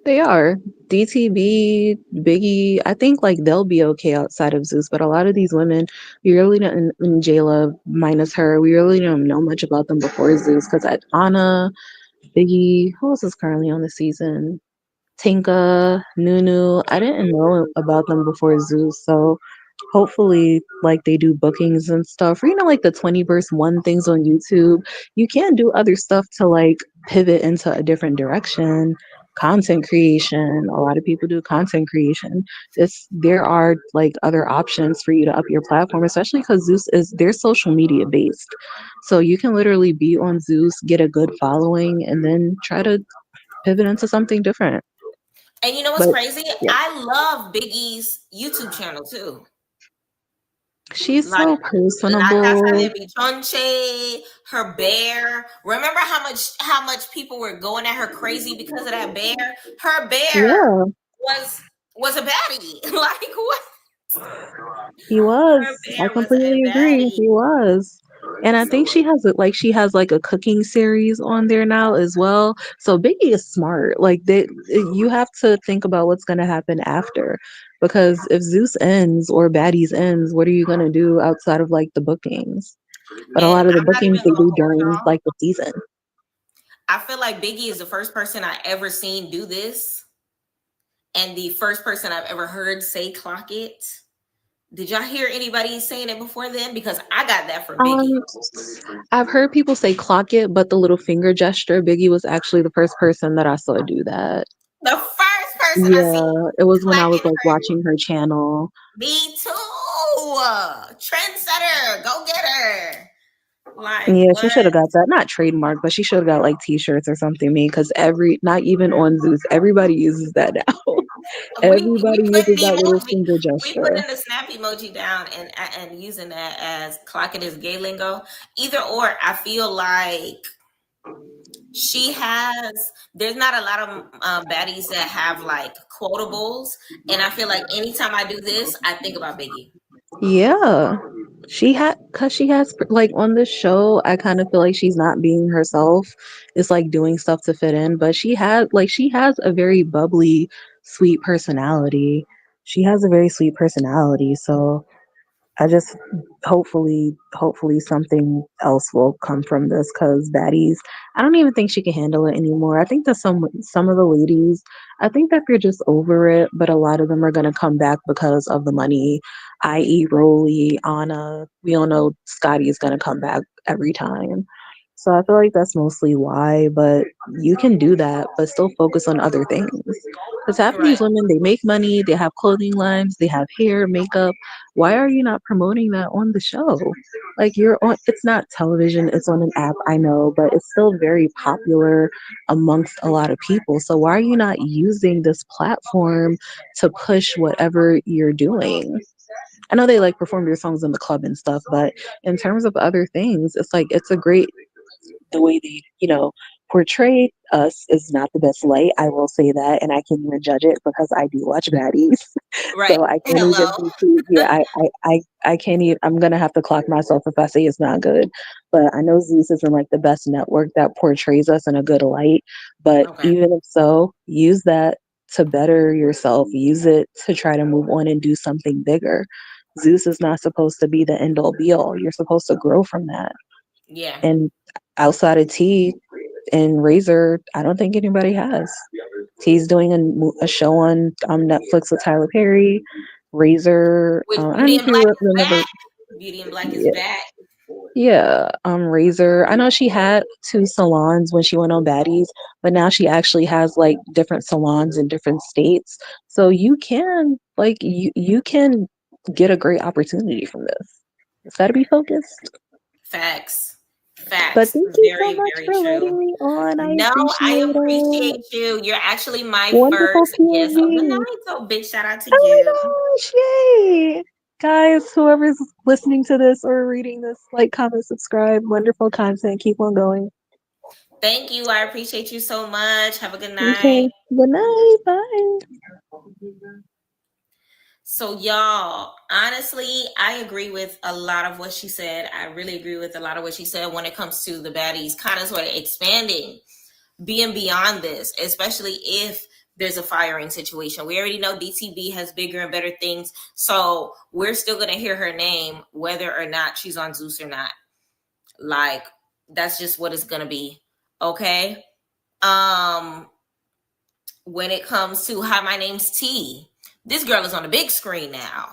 DTB, Biggie, I think like they'll be okay outside of Zeus, but a lot of these women, we really don't, and Jayla minus her, we really don't know much about them before Zeus because at Anna, Biggie, who else is currently on the season? Tinka, Nunu, I didn't know about them before Zeus, so hopefully like they do bookings and stuff, or like the 20verse 1 things on YouTube. You can do other stuff to like pivot into a different direction. Content creation, a lot of people do content creation. There are like other options for you to up your platform, especially because Zeus is, they're social media based, so you can literally be on Zeus, get a good following, and then try to pivot into something different. And you know what's crazy? Yeah. I love Biggie's YouTube channel too. She's like, so personable. Her bear. Remember how much people were going at her crazy because of that bear? Her bear was a baddie. Like, what? He was. I completely agree. He was. And I think she has like a cooking series on there now as well. So Biggie is smart. Like, you have to think about what's going to happen after, because if Zeus ends or Baddies ends, what are you going to do outside of like the bookings? But a lot of the bookings they do during like the season. I feel like Biggie is the first person I ever seen do this, and the first person I've ever heard say "clock it." Did y'all hear anybody saying it before then? Because I got that from Biggie. I've heard people say "clock it," but the little finger gesture, Biggie was actually the first person that I saw do that. The first person I seen. It was when I was like watching her channel. Me too. Trendsetter, go get her. Like, yeah, she should have got that, not trademark, but she should have got like t-shirts or something made, because not even on Zeus, everybody uses that now. Everybody uses that little finger gesture. We putting the snap emoji down and using that as clock it is gay lingo. Either or, I feel like there's not a lot of baddies that have like quotables, and I feel like anytime I do this, I think about Biggie. Yeah. Cause she has, like, on this show, I kind of feel like she's not being herself. It's like doing stuff to fit in, but she has a very bubbly, sweet personality. She has a very sweet personality, so I just hopefully something else will come from this because Baddies, I don't even think she can handle it anymore. I think that some of the ladies, I think that they're just over it, but a lot of them are gonna come back because of the money, i.e. Rolly, Anna. We all know Scotty is gonna come back every time. So I feel like that's mostly why, but you can do that, but still focus on other things. Because half of these Right. women, they make money, they have clothing lines, they have hair, makeup. Why are you not promoting that on the show? Like, you're on, it's not television, it's on an app, I know, but it's still very popular amongst a lot of people. So why are you not using this platform to push whatever you're doing? I know they like perform your songs in the club and stuff, but in terms of other things, it's like it's a great, the way they, portray us is not the best light. I will say that, and I can even judge it because I do watch Baddies. Right. So I can't Hello. even be too, yeah, I can't even, I'm gonna have to clock myself if I say it's not good. But I know Zeus isn't like the best network that portrays us in a good light. But Okay. even if so, use that to better yourself. Use it to try to move on and do something bigger. Zeus is not supposed to be the end all be all. You're supposed to grow from that. Yeah. And outside of T and Razor, I don't think anybody has. T's doing a show on Netflix with Tyler Perry. Razor, Which I don't know Beauty if and Black you is remember. back. Beauty and Black is Yeah, back. yeah. Razor. I know she had two salons when she went on Baddies, but now she actually has like different salons in different states. So you can you can get a great opportunity from this. It's got to be focused. Facts. But Facts. thank you so Very, much very for true. letting me on. I No, I appreciate it. appreciate you. You're actually my Wonderful first guest of the POV. night. So big shout out to Oh you. my gosh, yay! Guys, whoever's listening to this or reading this, like, comment, subscribe. Wonderful content. Keep on going. Thank you. I appreciate you so much. Have a good night. Okay. Good night. Bye. So, y'all, honestly, I agree with a lot of what she said. I really agree with a lot of what she said when it comes to the baddies kind of sort of expanding, being beyond this, especially if there's a firing situation. We already know DTV has bigger and better things. So we're still going to hear her name, whether or not she's on Zeus or not. Like, that's just what it's going to be. Okay. When it comes to Hi, my name's T, this girl is on the big screen now.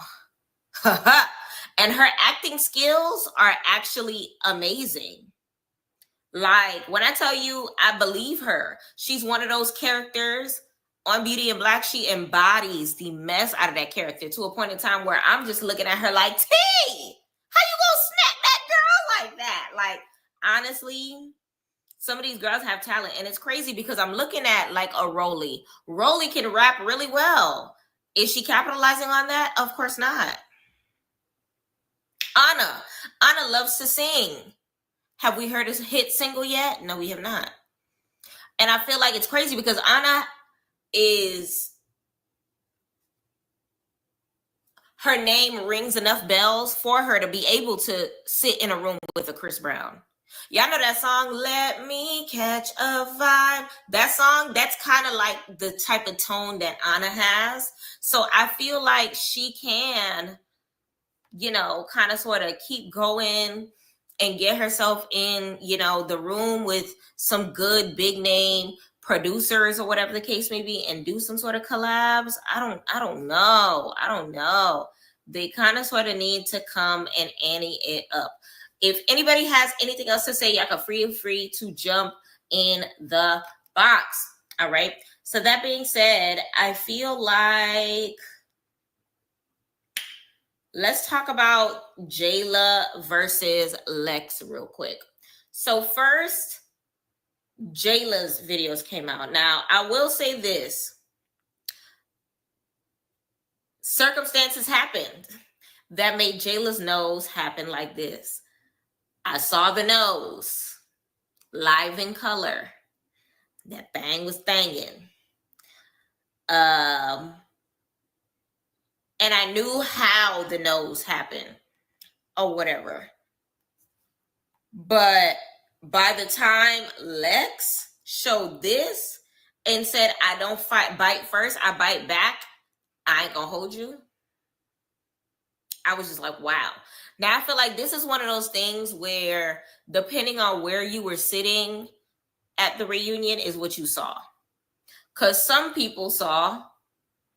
And her acting skills are actually amazing. Like, when I tell you, I believe her. She's one of those characters on Beauty and Black. She embodies the mess out of that character to a point in time where I'm just looking at her like, T, how you gonna snap that girl like that? Like, honestly, some of these girls have talent, and it's crazy because I'm looking at like a Rolly. Rolly can rap really well. Is she capitalizing on that? Of course not. Anna loves to sing. Have we heard a hit single yet? No, we have not. And I feel like it's crazy because Anna is, her name rings enough bells for her to be able to sit in a room with a Chris Brown. Y'all know that song, Let Me Catch a Vibe? That song, that's kind of like the type of tone that Anna has. So I feel like she can, kind of sort of keep going and get herself in, the room with some good big name producers or whatever the case may be and do some sort of collabs. I don't know. They kind of sort of need to come and ante it up. If anybody has anything else to say, y'all can feel free to jump in the box. All right. So that being said, I feel like let's talk about Jayla versus Lex real quick. So first, Jayla's videos came out. Now, I will say this. Circumstances happened that made Jayla's nose happen like this. I saw the nose live in color. That thing was thangin'. And I knew how the nose happened or whatever. But by the time Lex showed this and said, I don't bite first, I bite back, I ain't gonna hold you. I was just like, wow. Now I feel like this is one of those things where depending on where you were sitting at the reunion is what you saw. Because some people saw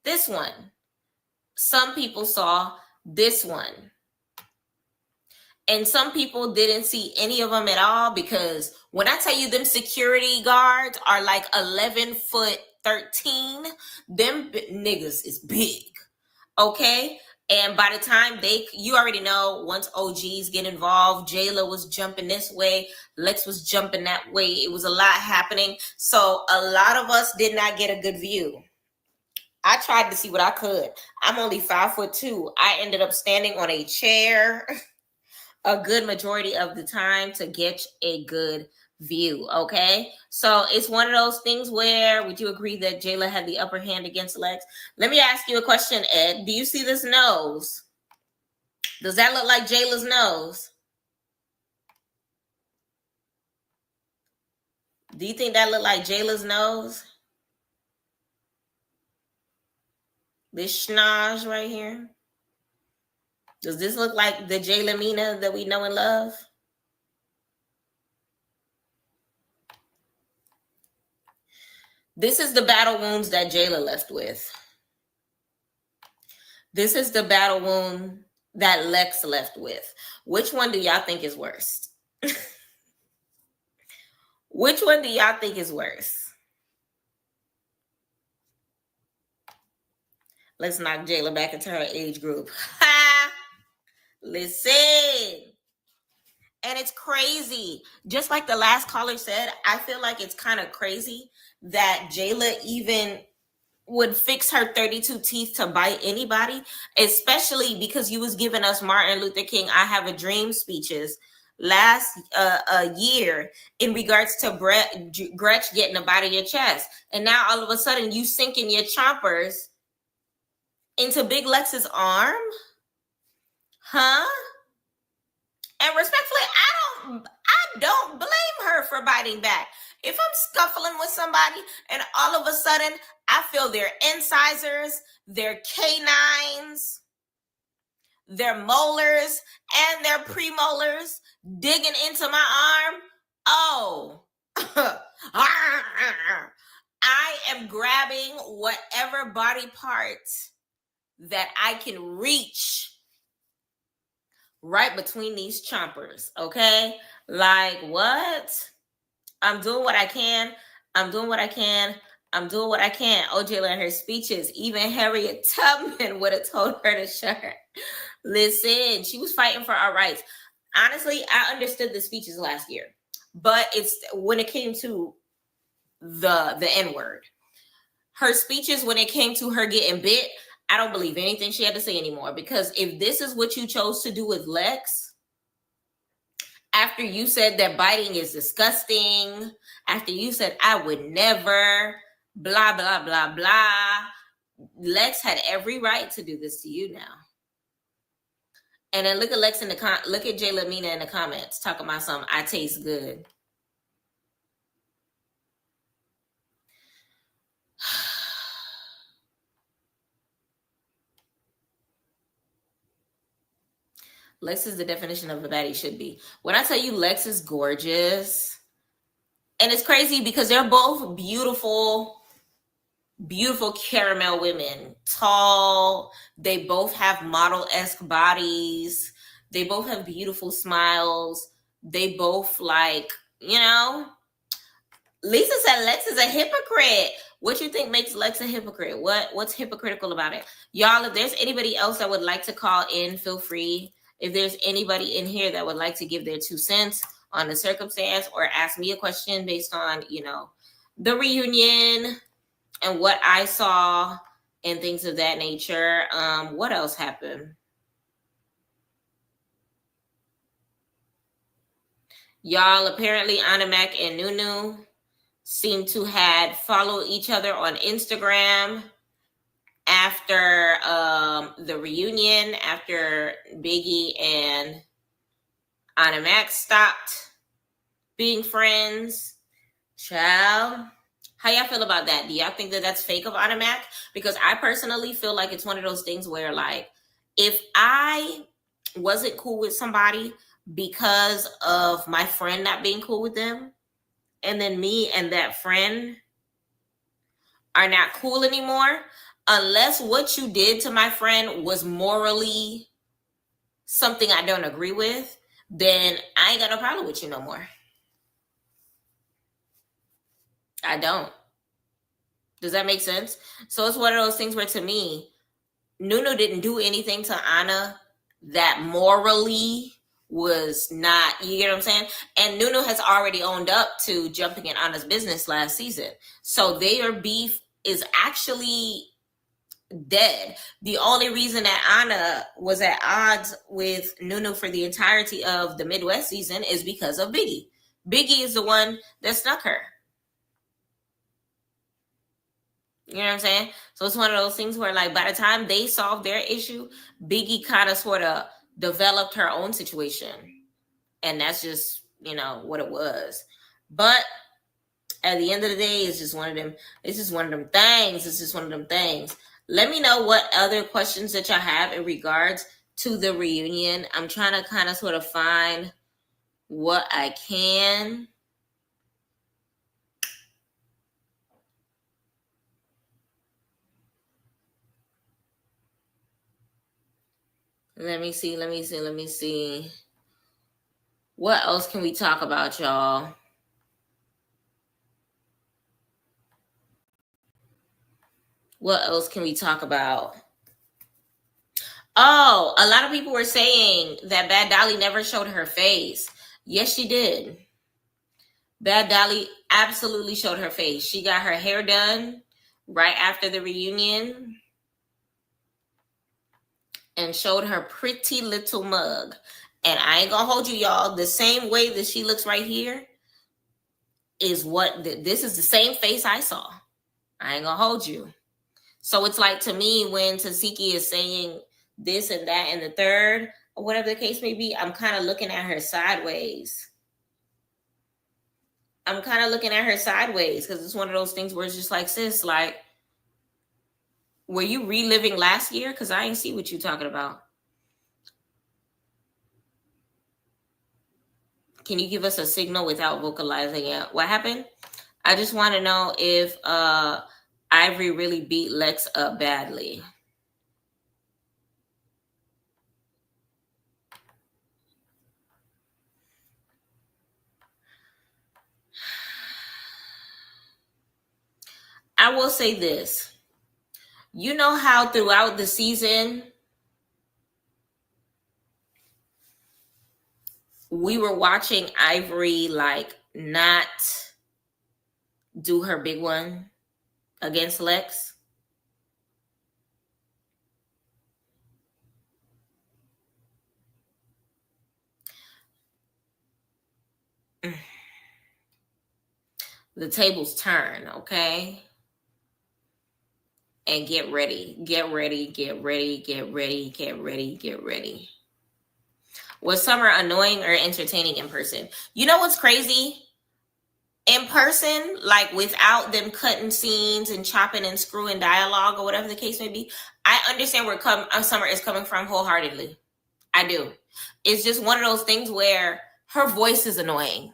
this one. Some people saw this one. And some people didn't see any of them at all, because when I tell you them security guards are like 11 foot 13, them niggas is big. Okay? And by the time you already know, once OGs get involved, Jayla was jumping this way, Lex was jumping that way. It was a lot happening. So a lot of us did not get a good view. I tried to see what I could. I'm only 5'2". I ended up standing on a chair a good majority of the time to get a good view. Okay, so it's one of those things where, would you agree that Jayla had the upper hand against Lex? Let me ask you a question, Ed. Do you see this nose? Does that look like Jayla's nose? Do you think that looked like Jayla's nose? This schnoz right here. Does this look like the Jayla Mina that we know and love? This is the battle wounds that Jayla left with. This is the battle wound that Lex left with. Which one do y'all think is worse? Which one do y'all think is worse? Let's knock Jayla back into her age group. Listen. And it's crazy. Just like the last caller said, I feel like it's kind of crazy that Jayla even would fix her 32 teeth to bite anybody, especially because you was giving us Martin Luther King I Have a Dream speeches last year in regards to Gretch getting a bite of your chest. And now all of a sudden you sinking your chompers into Big Lex's arm? Huh? And respectfully, I don't blame her for biting back. If I'm scuffling with somebody and all of a sudden I feel their incisors, their canines, their molars, and their premolars digging into my arm, oh, I am grabbing whatever body part that I can reach right between these chompers, okay? Like, what? I'm doing what I can. I'm doing what I can. I'm doing what I can. Oh, Jayla in her speeches, even Harriet Tubman would have told her to shut her. Listen, she was fighting for our rights. Honestly, I understood the speeches last year, but it's when it came to the N-word. Her speeches, when it came to her getting bit, I don't believe anything she had to say anymore, because if this is what you chose to do with Lex, after you said that biting is disgusting, after you said I would never, blah, blah, blah, blah, Lex had every right to do this to you now. And then look at Lex look at Jayla Mina in the comments talking about something, I taste good. Lex is the definition of a baddie should be. When I tell you Lex is gorgeous, and it's crazy because they're both beautiful, beautiful caramel women, tall. They both have model-esque bodies. They both have beautiful smiles. They both like, you know. Lisa said Lex is a hypocrite. What you think makes Lex a hypocrite? What's hypocritical about it? Y'all, if there's anybody else that would like to call in, feel free. If there's anybody in here that would like to give their 2 cents on the circumstance or ask me a question based on, you know, the reunion and what I saw and things of that nature. What else happened? Y'all, apparently Ahna Mac and Nunu seem to had followed each other on Instagram after the reunion, after Biggie and Ahna Mac stopped being friends. Child, how y'all feel about that? Do y'all think that that's fake of Ahna Mac? Because I personally feel like it's one of those things where, like, if I wasn't cool with somebody because of my friend not being cool with them, and then me and that friend are not cool anymore, unless what you did to my friend was morally something I don't agree with, then I ain't got no problem with you no more. I don't. Does that make sense? So it's one of those things where, to me, Nunu didn't do anything to Ahna that morally was not, you get what I'm saying? And Nunu has already owned up to jumping in Ahna's business last season. So their beef is actually dead. The only reason that Ahna was at odds with Nunu for the entirety of the Midwest season is because of Biggie. Biggie is the one that snuck her. You know what I'm saying? So it's one of those things where, like, by the time they solved their issue, Biggie kind of sort of developed her own situation. And that's just, you know, what it was. But at the end of the day, it's just one of them. It's just one of them things. It's just one of them things. Let me know what other questions that y'all have in regards to the reunion. I'm trying to kind of sort of find what I can. Let me see. What else can we talk about, y'all? What else can we talk about? Oh, a lot of people were saying that Bad Dolly never showed her face. Yes, she did. Bad Dolly absolutely showed her face. She got her hair done right after the reunion and showed her pretty little mug. And I ain't gonna hold you, y'all. The same way that she looks right here is what this is the same face I saw. I ain't gonna hold you. So it's like, to me, when Tesehki is saying this and that and the third, or whatever the case may be, I'm kind of looking at her sideways. Because it's one of those things where it's just like, sis, like, were you reliving last year? Because I ain't see what you talking about. Can you give us a signal without vocalizing it? What happened? I just want to know if Ivory really beat Lex up badly. I will say this. You know how throughout the season, we were watching Ivory, like, not do her big one against Lex? The tables turn, okay? And get ready. Was Summer annoying or entertaining in person? You know what's crazy? In person, like, without them cutting scenes and chopping and screwing dialogue or whatever the case may be, I understand where Summer is coming from wholeheartedly. I do. It's just one of those things where her voice is annoying.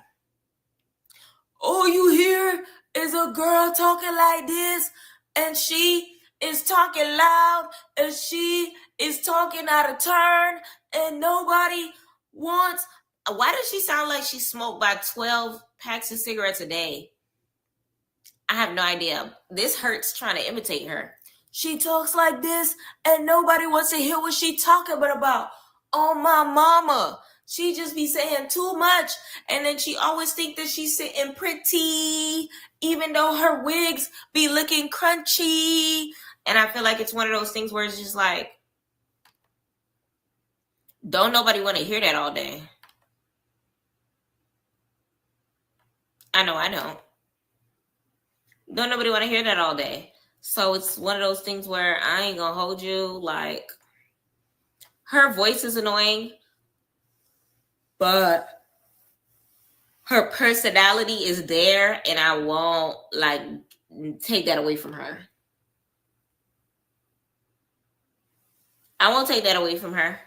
All you hear is a girl talking like this, and she is talking loud, and she is talking out of turn, and nobody wants. Why does she sound like she smoked by 12 packs of cigarettes a day? I have no idea. This hurts trying to imitate her. She talks like this, and nobody wants to hear what she talking about. Oh, my mama. She just be saying too much, and then she always think that she's sitting pretty, even though her wigs be looking crunchy. And I feel like it's one of those things where it's just like, don't nobody want to hear that all day. I know I don't. Don't nobody want to hear that all day. So it's one of those things where I ain't gonna hold you. Like, her voice is annoying, but her personality is there, and I won't like take that away from her. I won't take that away from her.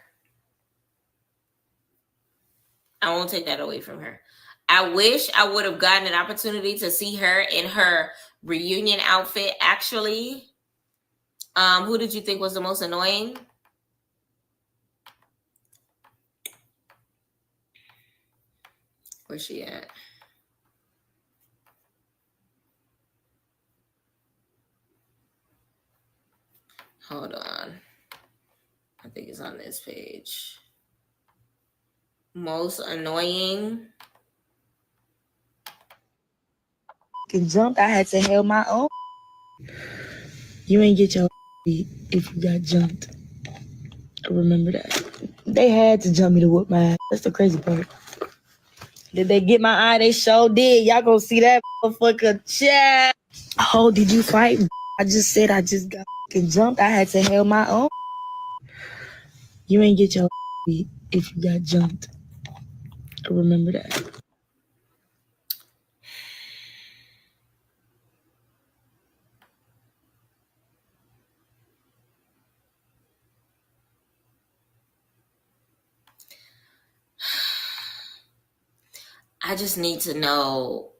I won't take that away from her. I wish I would have gotten an opportunity to see her in her reunion outfit, actually. Who did you think was the most annoying? Where's she at? Hold on. I think it's on this page. Most annoying. Jumped. I had to held my own. You ain't get your beat if you got jumped. I remember that. They had to jump me to whoop my ass. That's the crazy part. Did they get my eye? They sure did. Y'all gonna see that motherfucker chat. Oh, did you fight? I just said I just got jumped. I had to held my own. You ain't get your beat if you got jumped. I remember that. I just need to know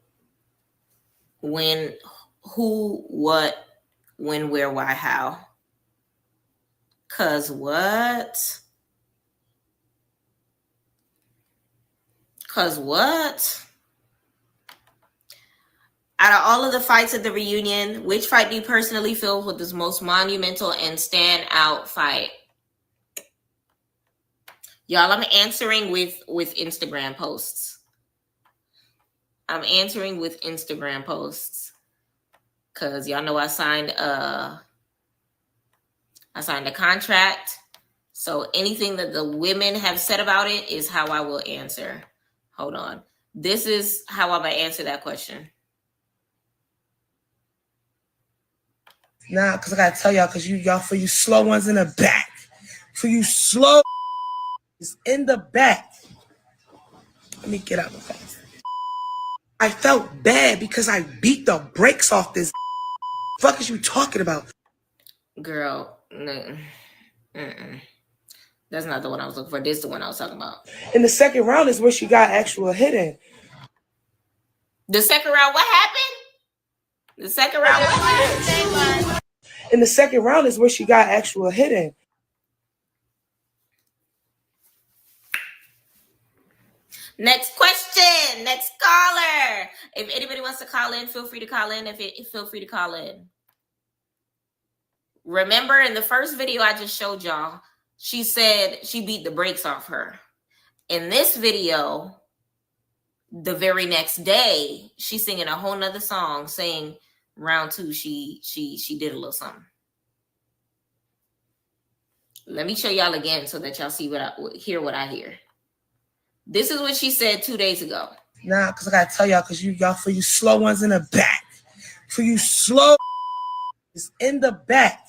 when, who, what, when, where, why, how. Cause what? Cause what? Out of all of the fights at the reunion, which fight do you personally feel was the most monumental and stand out fight? Y'all, I'm answering with Instagram posts. I'm answering with Instagram posts. Cause y'all know I signed a contract. So anything that the women have said about it is how I will answer. Hold on. This is how I'm gonna answer that question. Nah, because I got to tell y'all, because y'all, for you slow ones in the back. For you slow in the back. Let me get out my face. I felt bad because I beat the brakes off this. Fuck is you talking about? Girl, no. That's not the one I was looking for. This is the one I was talking about. In the second round is where she got actual hitting. The second round, what happened? The second round, what happened? In the second round is where she got actual hitting. Next question. Next caller. If anybody wants to call in, feel free to call in. Feel free to call in. Remember in the first video I just showed y'all, she said she beat the brakes off her. In this video, the very next day, she's singing a whole nother song saying round two, she did a little something. Let me show y'all again so that y'all see hear what I hear. This is what she said 2 days ago. Nah, because I got to tell y'all, because y'all, for you slow ones in the back. For you slow is in the back.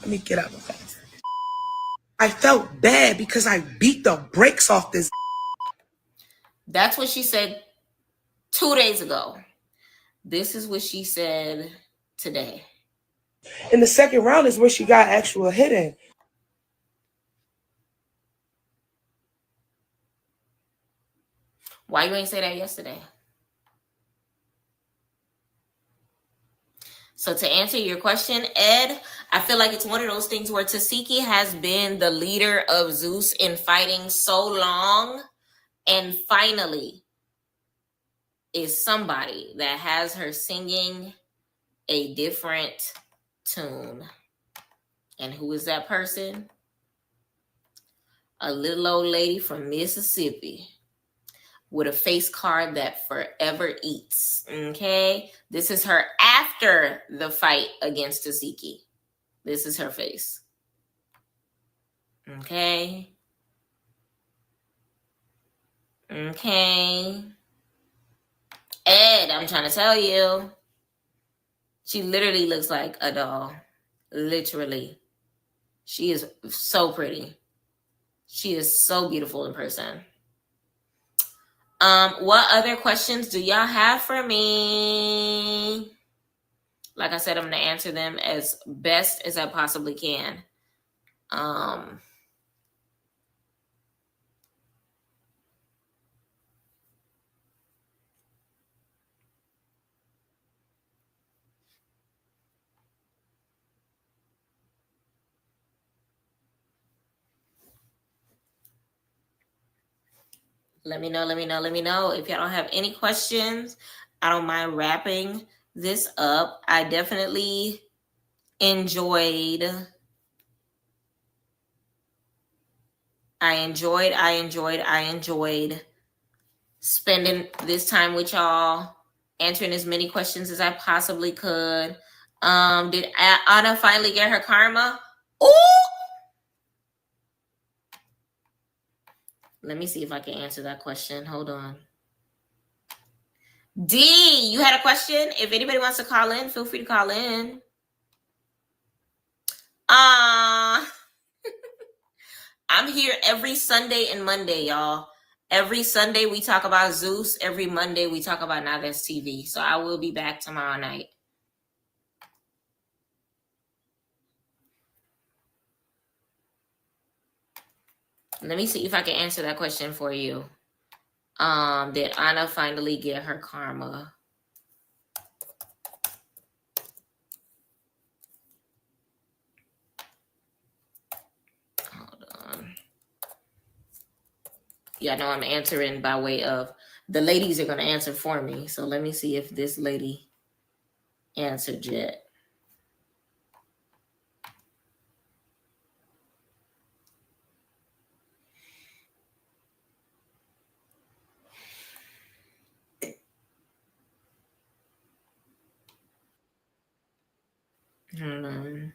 Let me get out my face. I felt bad because I beat the brakes off this. That's what she said 2 days ago. This is what she said today. In the second round is where she got actual hitting. Why you ain't say that yesterday? So to answer your question, Ed, I feel like it's one of those things where Tesehki has been the leader of Zeus in fighting so long, and finally is somebody that has her singing a different tune. And who is that person? A little old lady from Mississippi with a face card that forever eats. Okay? This is her after the fight against Tesehki. This is her face. Okay? Okay. Ed, I'm trying to tell you. She literally looks like a doll. Literally. She is so pretty. She is so beautiful in person. What other questions do y'all have for me? Like I said, I'm going to answer them as best as I possibly can. Let me know. If y'all don't have any questions, I don't mind wrapping this up. I definitely enjoyed spending this time with y'all, answering as many questions as I possibly could. Did Ahna finally get her karma? Ooh! Let me see if I can answer that question. Hold on. D, you had a question? If anybody wants to call in, feel free to call in. I'm here every Sunday and Monday, y'all. Every Sunday we talk about Zeus. Every Monday we talk about Now That's TV. So I will be back tomorrow night. Let me see if I can answer that question for you. Did Ahna finally get her karma? Hold on. Yeah, I know I'm answering by way of the ladies are going to answer for me. So let me see if this lady answered yet. Hold on.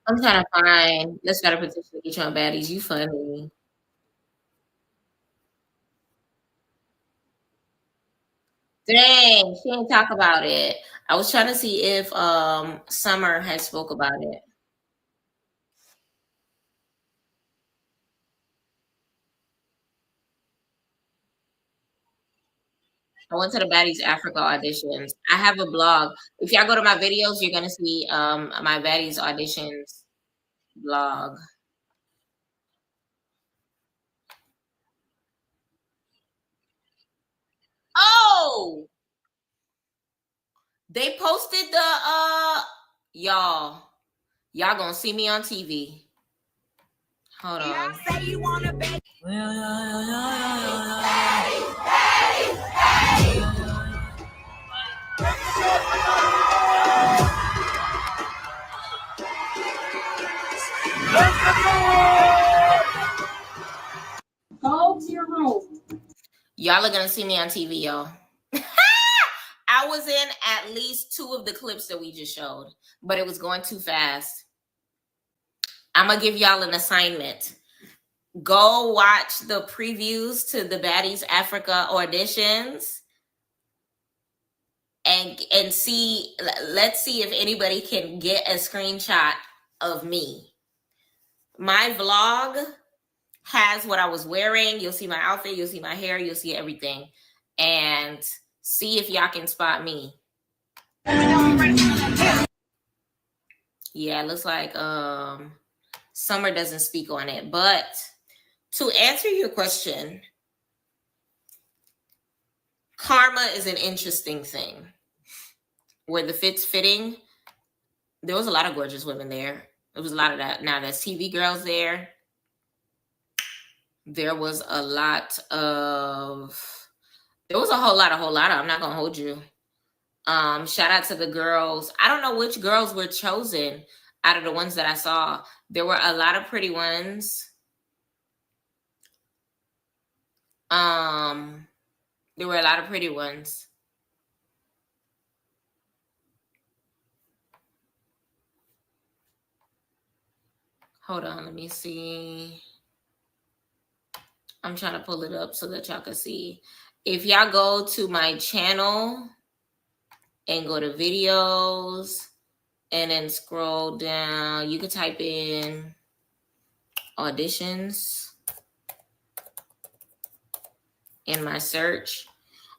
I'm trying to find. Let's got a petition to get you on Baddies. You funny. Dang, she didn't talk about it. I was trying to see if Summer had spoke about it. I went to the Baddies Africa auditions. I have a blog. If y'all go to my videos, you're gonna see my Baddies auditions blog. Oh, they posted the y'all gonna see me on TV. Hold on. Go to your room. Y'all are gonna see me on TV, y'all. I was in at least 2 of the clips that we just showed, but it was going too fast. I'm gonna give y'all an assignment. Go watch the previews to the Baddies Africa auditions and see. Let's see if anybody can get a screenshot of me. My vlog has what I was wearing. You'll see my outfit, you'll see my hair, you'll see everything. And see if y'all can spot me. Yeah, it looks like Summer doesn't speak on it. But to answer your question, karma is an interesting thing. Where the fit's fitting, there was a lot of gorgeous women there. There was a lot of that. Now That's TV girls there. There was a lot of, I'm not gonna hold you. Shout out to the girls. I don't know which girls were chosen out of the ones that I saw. There were a lot of pretty ones. There were a lot of pretty ones. Hold on, let me see. I'm trying to pull it up so that y'all can see. If y'all go to my channel and go to videos and then scroll down, you can type in auditions in my search,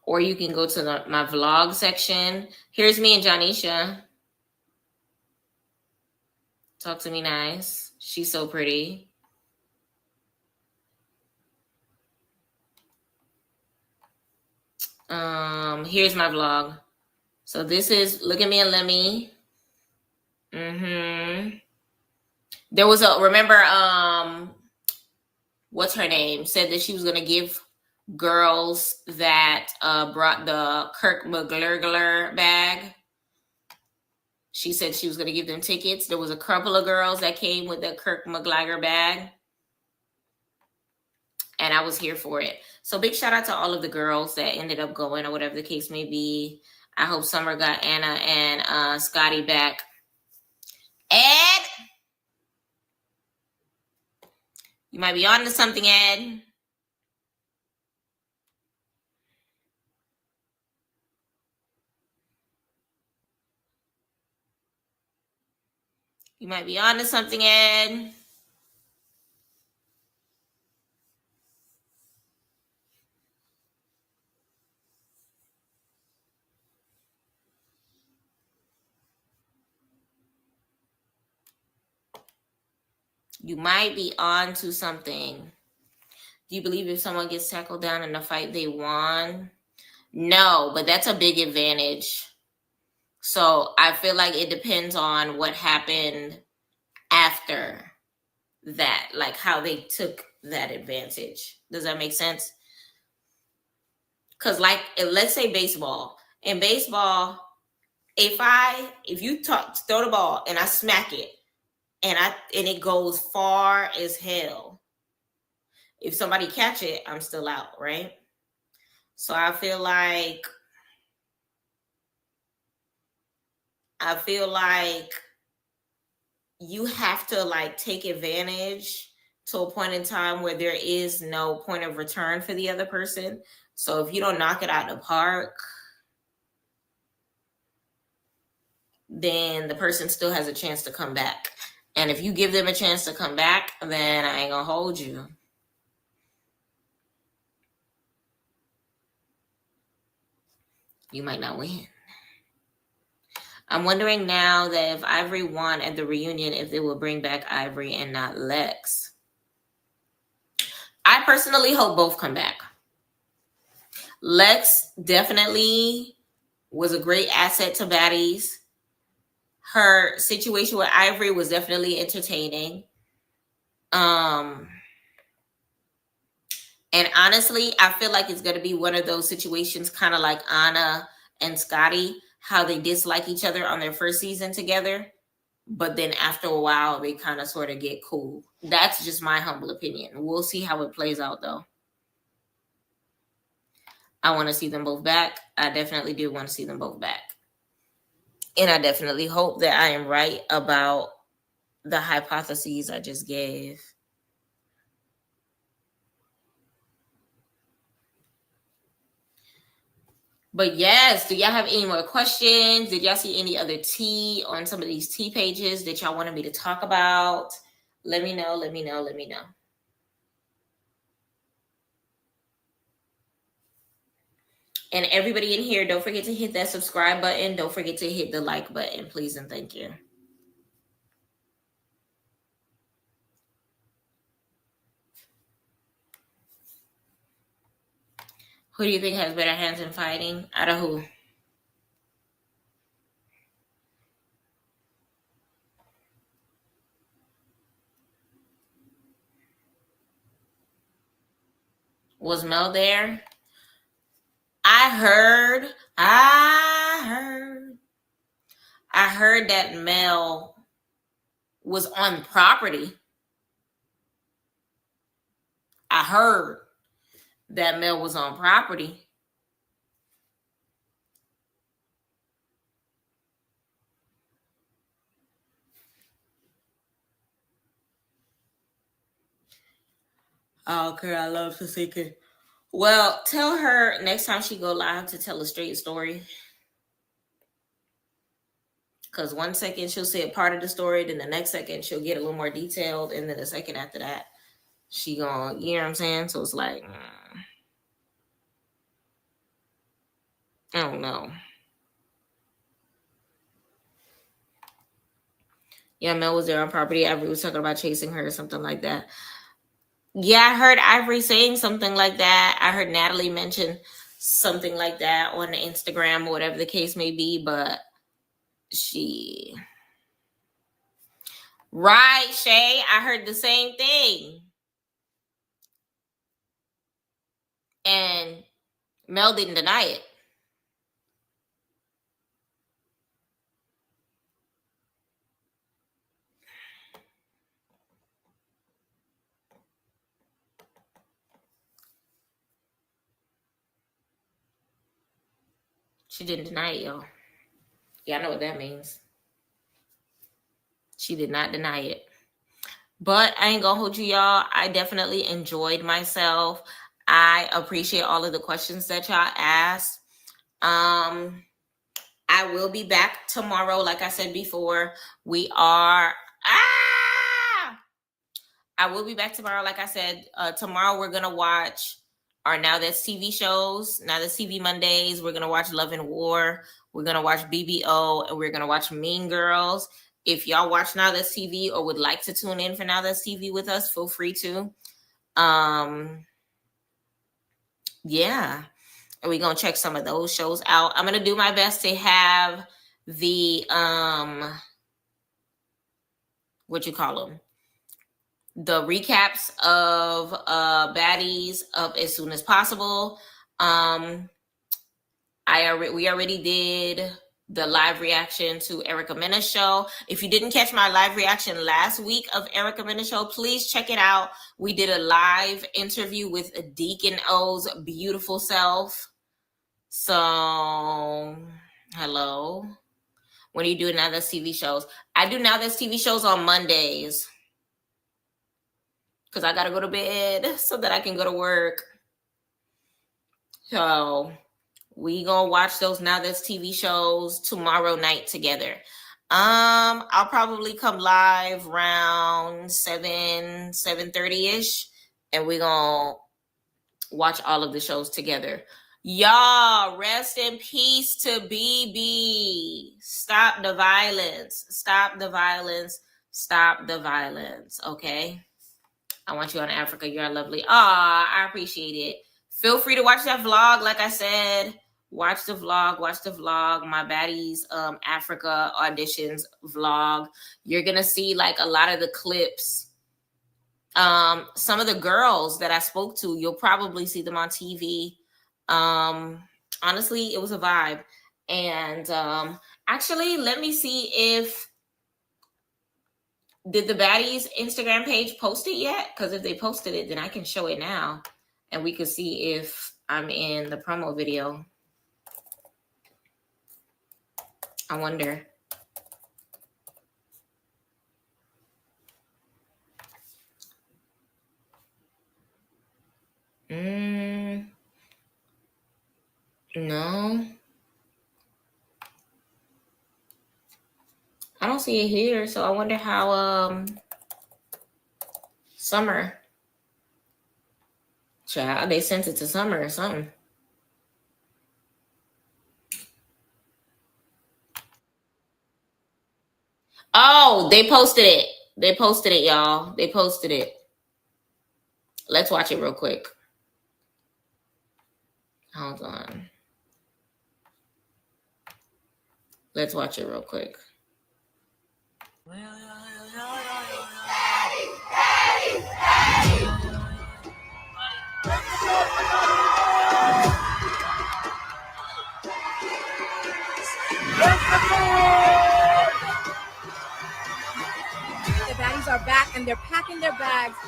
or you can go to my vlog section. Here's me and Janisha. Talk to me nice. She's so pretty. Here's my vlog. So this is Look at Me and Let Me. There was remember, what's her name? Said that she was gonna give girls that brought the Kirk McGurgler bag. She said she was gonna give them tickets. There was a couple of girls that came with the Kirk McGurgler bag. And I was here for it. So big shout out to all of the girls that ended up going, or whatever the case may be. I hope Summer got Anna and Scotty back. Ed, you might be on to something, Ed. You might be on to something, Ed. You might be on to something. Do you believe if someone gets tackled down in a fight, they won? No, but that's a big advantage. So I feel like it depends on what happened after that, like how they took that advantage. Does that make sense? Because like, let's say baseball. In baseball, if you throw the ball and I smack it, and it goes far as hell, if somebody catch it, I'm still out, right? So I feel like you have to like take advantage to a point in time where there is no point of return for the other person. So if you don't knock it out of the park, then the person still has a chance to come back. And if you give them a chance to come back, then I ain't gonna hold you. You might not win. I'm wondering now that if Ivory won at the reunion, if they will bring back Ivory and not Lex. I personally hope both come back. Lex definitely was a great asset to Baddies. Her situation with Ivory was definitely entertaining. And honestly, I feel like it's going to be one of those situations kind of like Ahna and Scotty, how they dislike each other on their first season together. But then after a while, they kind of sort of get cool. That's just my humble opinion. We'll see how it plays out, though. I want to see them both back. I definitely do want to see them both back. And I definitely hope that I am right about the hypotheses I just gave. But yes, do y'all have any more questions? Did y'all see any other tea on some of these tea pages that y'all wanted me to talk about? Let me know, let me know, let me know. And everybody in here, don't forget to hit that subscribe button. Don't forget to hit the like button, please and thank you. Who do you think has better hands in fighting? Out of who? Was Mel there? I heard I heard that Mel was on property. I heard that Mel was on property. Oh, okay, I love Tesehki. Well, tell her next time she go live to tell a straight story. Because 1 second she'll say a part of the story, then the next second she'll get a little more detailed, and then the second after that, she gonna, you know what I'm saying? So it's like, I don't know. Yeah, Mel was there on property. Ivory was talking about chasing her or something like that. Yeah, I heard Ivory saying something like that. I heard Natalie mention something like that on Instagram or whatever the case may be, but she... Right, Shay. I heard the same thing. And Mel didn't deny it. She didn't deny it, y'all. Yeah, I know what that means. She did not deny it. But I ain't gonna hold you, y'all. I definitely enjoyed myself. I appreciate all of the questions that y'all asked. I will be back tomorrow. Like I said before, I will be back tomorrow. Like I said, tomorrow we're gonna watch our Now That's TV shows. Now That's TV Mondays. We're gonna watch Love and War. We're gonna watch BBO, and we're gonna watch Mean Girls. If y'all watch Now That's TV or would like to tune in for Now That's TV with us, feel free to. Yeah. And we're going to check some of those shows out. I'm going to do my best to have the, the recaps of Baddies up as soon as possible. We already did the live reaction to Erica Mena's show. If you didn't catch my live reaction last week of Erica Mena's show, please check it out. We did a live interview with Deacon O's beautiful self. So, hello. When are you doing Now That's TV shows? I do Now That's TV shows on Mondays. Because I got to go to bed so that I can go to work. So... we gonna watch those Now That's TV shows tomorrow night together. I'll probably come live around 7:30ish, and we gonna watch all of the shows together. Y'all, rest in peace to BB. Stop the violence. Stop the violence. Stop the violence. Okay. I want you on Africa. You're lovely. I appreciate it. Feel free to watch that vlog. Like I said. Watch the vlog, my Baddies Africa auditions vlog. You're going to see like a lot of the clips. Some of the girls that I spoke to, you'll probably see them on TV. Honestly, it was a vibe. And actually, let me see did the Baddies Instagram page post it yet? Because if they posted it, then I can show it now. And we could see if I'm in the promo video. I wonder. No. I don't see it here, so I wonder how Summer. Child, they sent it to Summer or something. Oh, they posted it. They posted it, y'all. They posted it. Let's watch it real quick. Hold on. Let's watch it real quick. and they're packing their bags to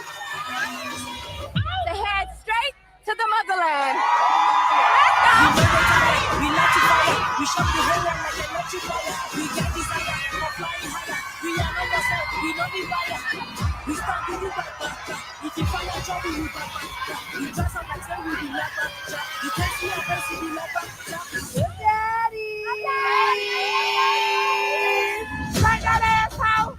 head straight to the motherland. We let you fire. We shut the hell up like they let you fire. We get desire. We're flying higher. We are not yourself. We don't need fire. We stand with you back. If you fire trouble, you back. We dress up like say we be leper. You can't see our face, we be leper. Daddy. Like that ass house.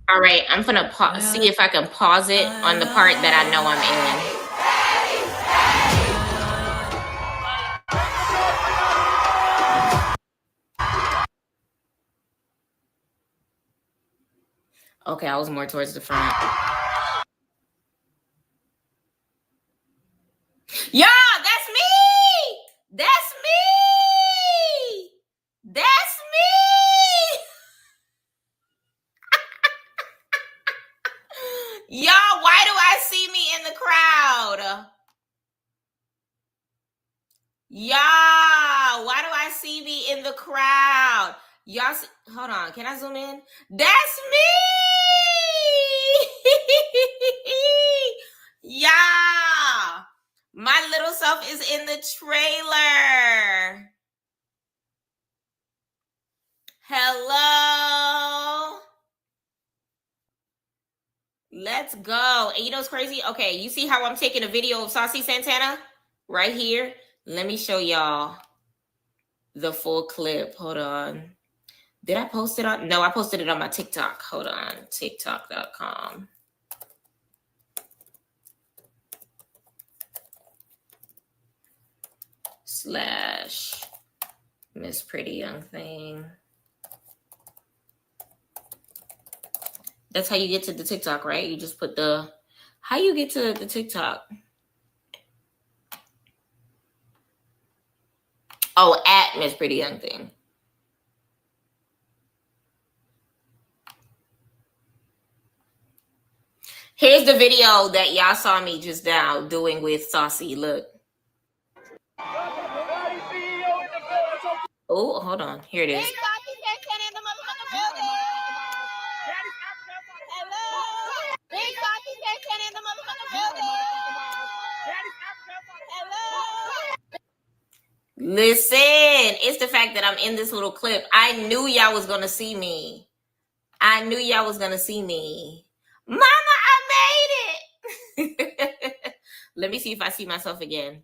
All right, I'm gonna see if I can pause it on the part that I know I'm in. Okay, I was more towards the front. Yeah, that's me! That's me! That's me! Y'all, why do I see me in the crowd? Y'all, why do I see me in the crowd? Y'all, hold on, can I zoom in? That's me! Yeah, my little self is in the trailer. Hello. Let's go. And you know what's crazy? Okay, you see how I'm taking a video of Saucy Santana? Right here. Let me show y'all the full clip. Hold on. Did I post it on? No, I posted it on my TikTok. Hold on. TikTok.com. / Miss Pretty Young Thing. That's how you get to the TikTok, right? You just put the, how you get to the TikTok? Oh, at Miss Pretty Young Thing. Here's the video that y'all saw me just now doing with Saucy. Look. Oh, hold on. Here it is. Listen, it's the fact that I'm in this little clip. I knew y'all was gonna see me. I knew y'all was gonna see me. Mama, I made it. Let me see if I see myself again.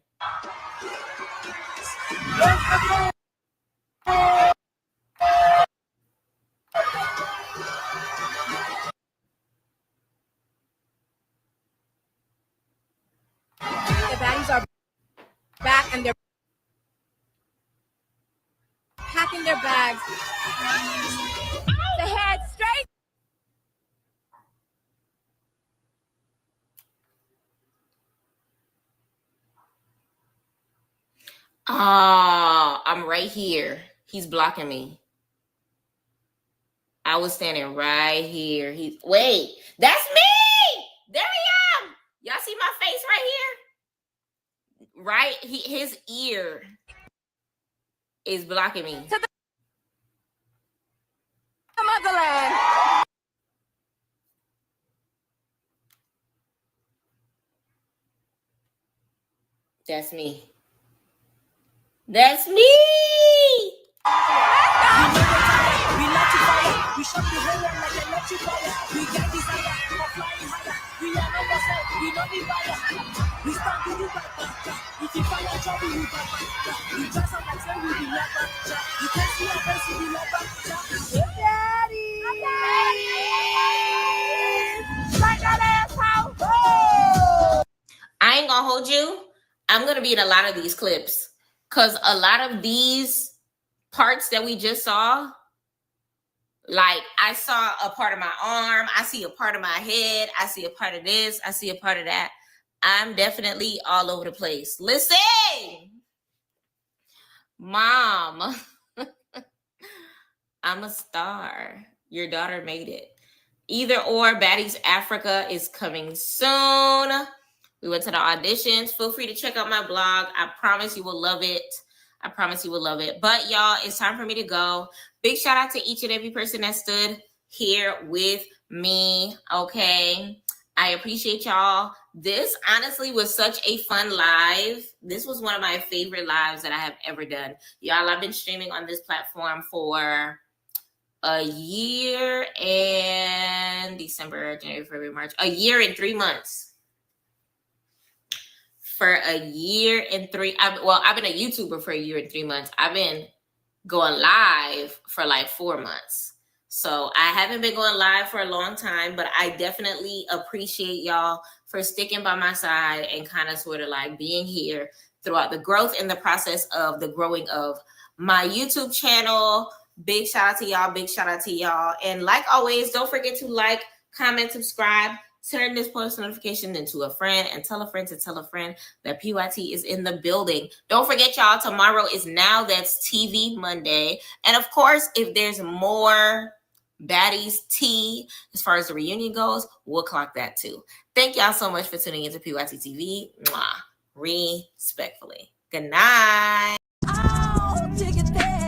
The baddies are back and they're packing their bags to head straight. I'm right here. He's blocking me. I was standing right here. Wait, that's me. There I am. Y'all see my face right here? Right? His ear is blocking me. To the motherland. That's me. That's me. We let you fire. We shut the hell up like they let you fire. We get desire. We're flying higher. We are not yourself. We don't need fire. We stand with you back. If you fire trouble, you back. We dress up like say we be leper. You can't see our face, we be leper. Daddy. Like that ass house. I ain't gonna hold you. I'm gonna be in a lot of these clips because a lot of these parts that we just saw, like I saw a part of my arm, I see a part of my head, I see a part of this, I see a part of that. I'm definitely all over the place. Listen, Mom. I'm a star. Your daughter made it. Either or, Baddies Africa is coming soon. We went to the auditions. Feel free to check out my blog. I promise you will love it. I promise you will love it. But y'all, it's time for me to go. Big shout out to each and every person that stood here with me. Okay. I appreciate y'all. This honestly was such a fun live. This was one of my favorite lives that I have ever done. Y'all, I've been streaming on this platform for a year and December, January, February, March. A year and 3 months. For a year and I've been a YouTuber for a year and 3 months. I've been going live for like 4 months. So I haven't been going live for a long time, but I definitely appreciate y'all for sticking by my side and kind of sort of like being here throughout the growth and the process of the growing of my YouTube channel. Big shout out to y'all. Big shout out to y'all. And like always, don't forget to like, comment, subscribe. Turn this post notification into a friend and tell a friend to tell a friend that PYT is in the building. Don't forget, y'all, tomorrow is Now That's TV Monday. And of course, if there's more Baddies tea as far as the reunion goes, we'll clock that too. Thank y'all so much for tuning into PYT TV. Mwah. Respectfully. Good night. Oh, dig it there.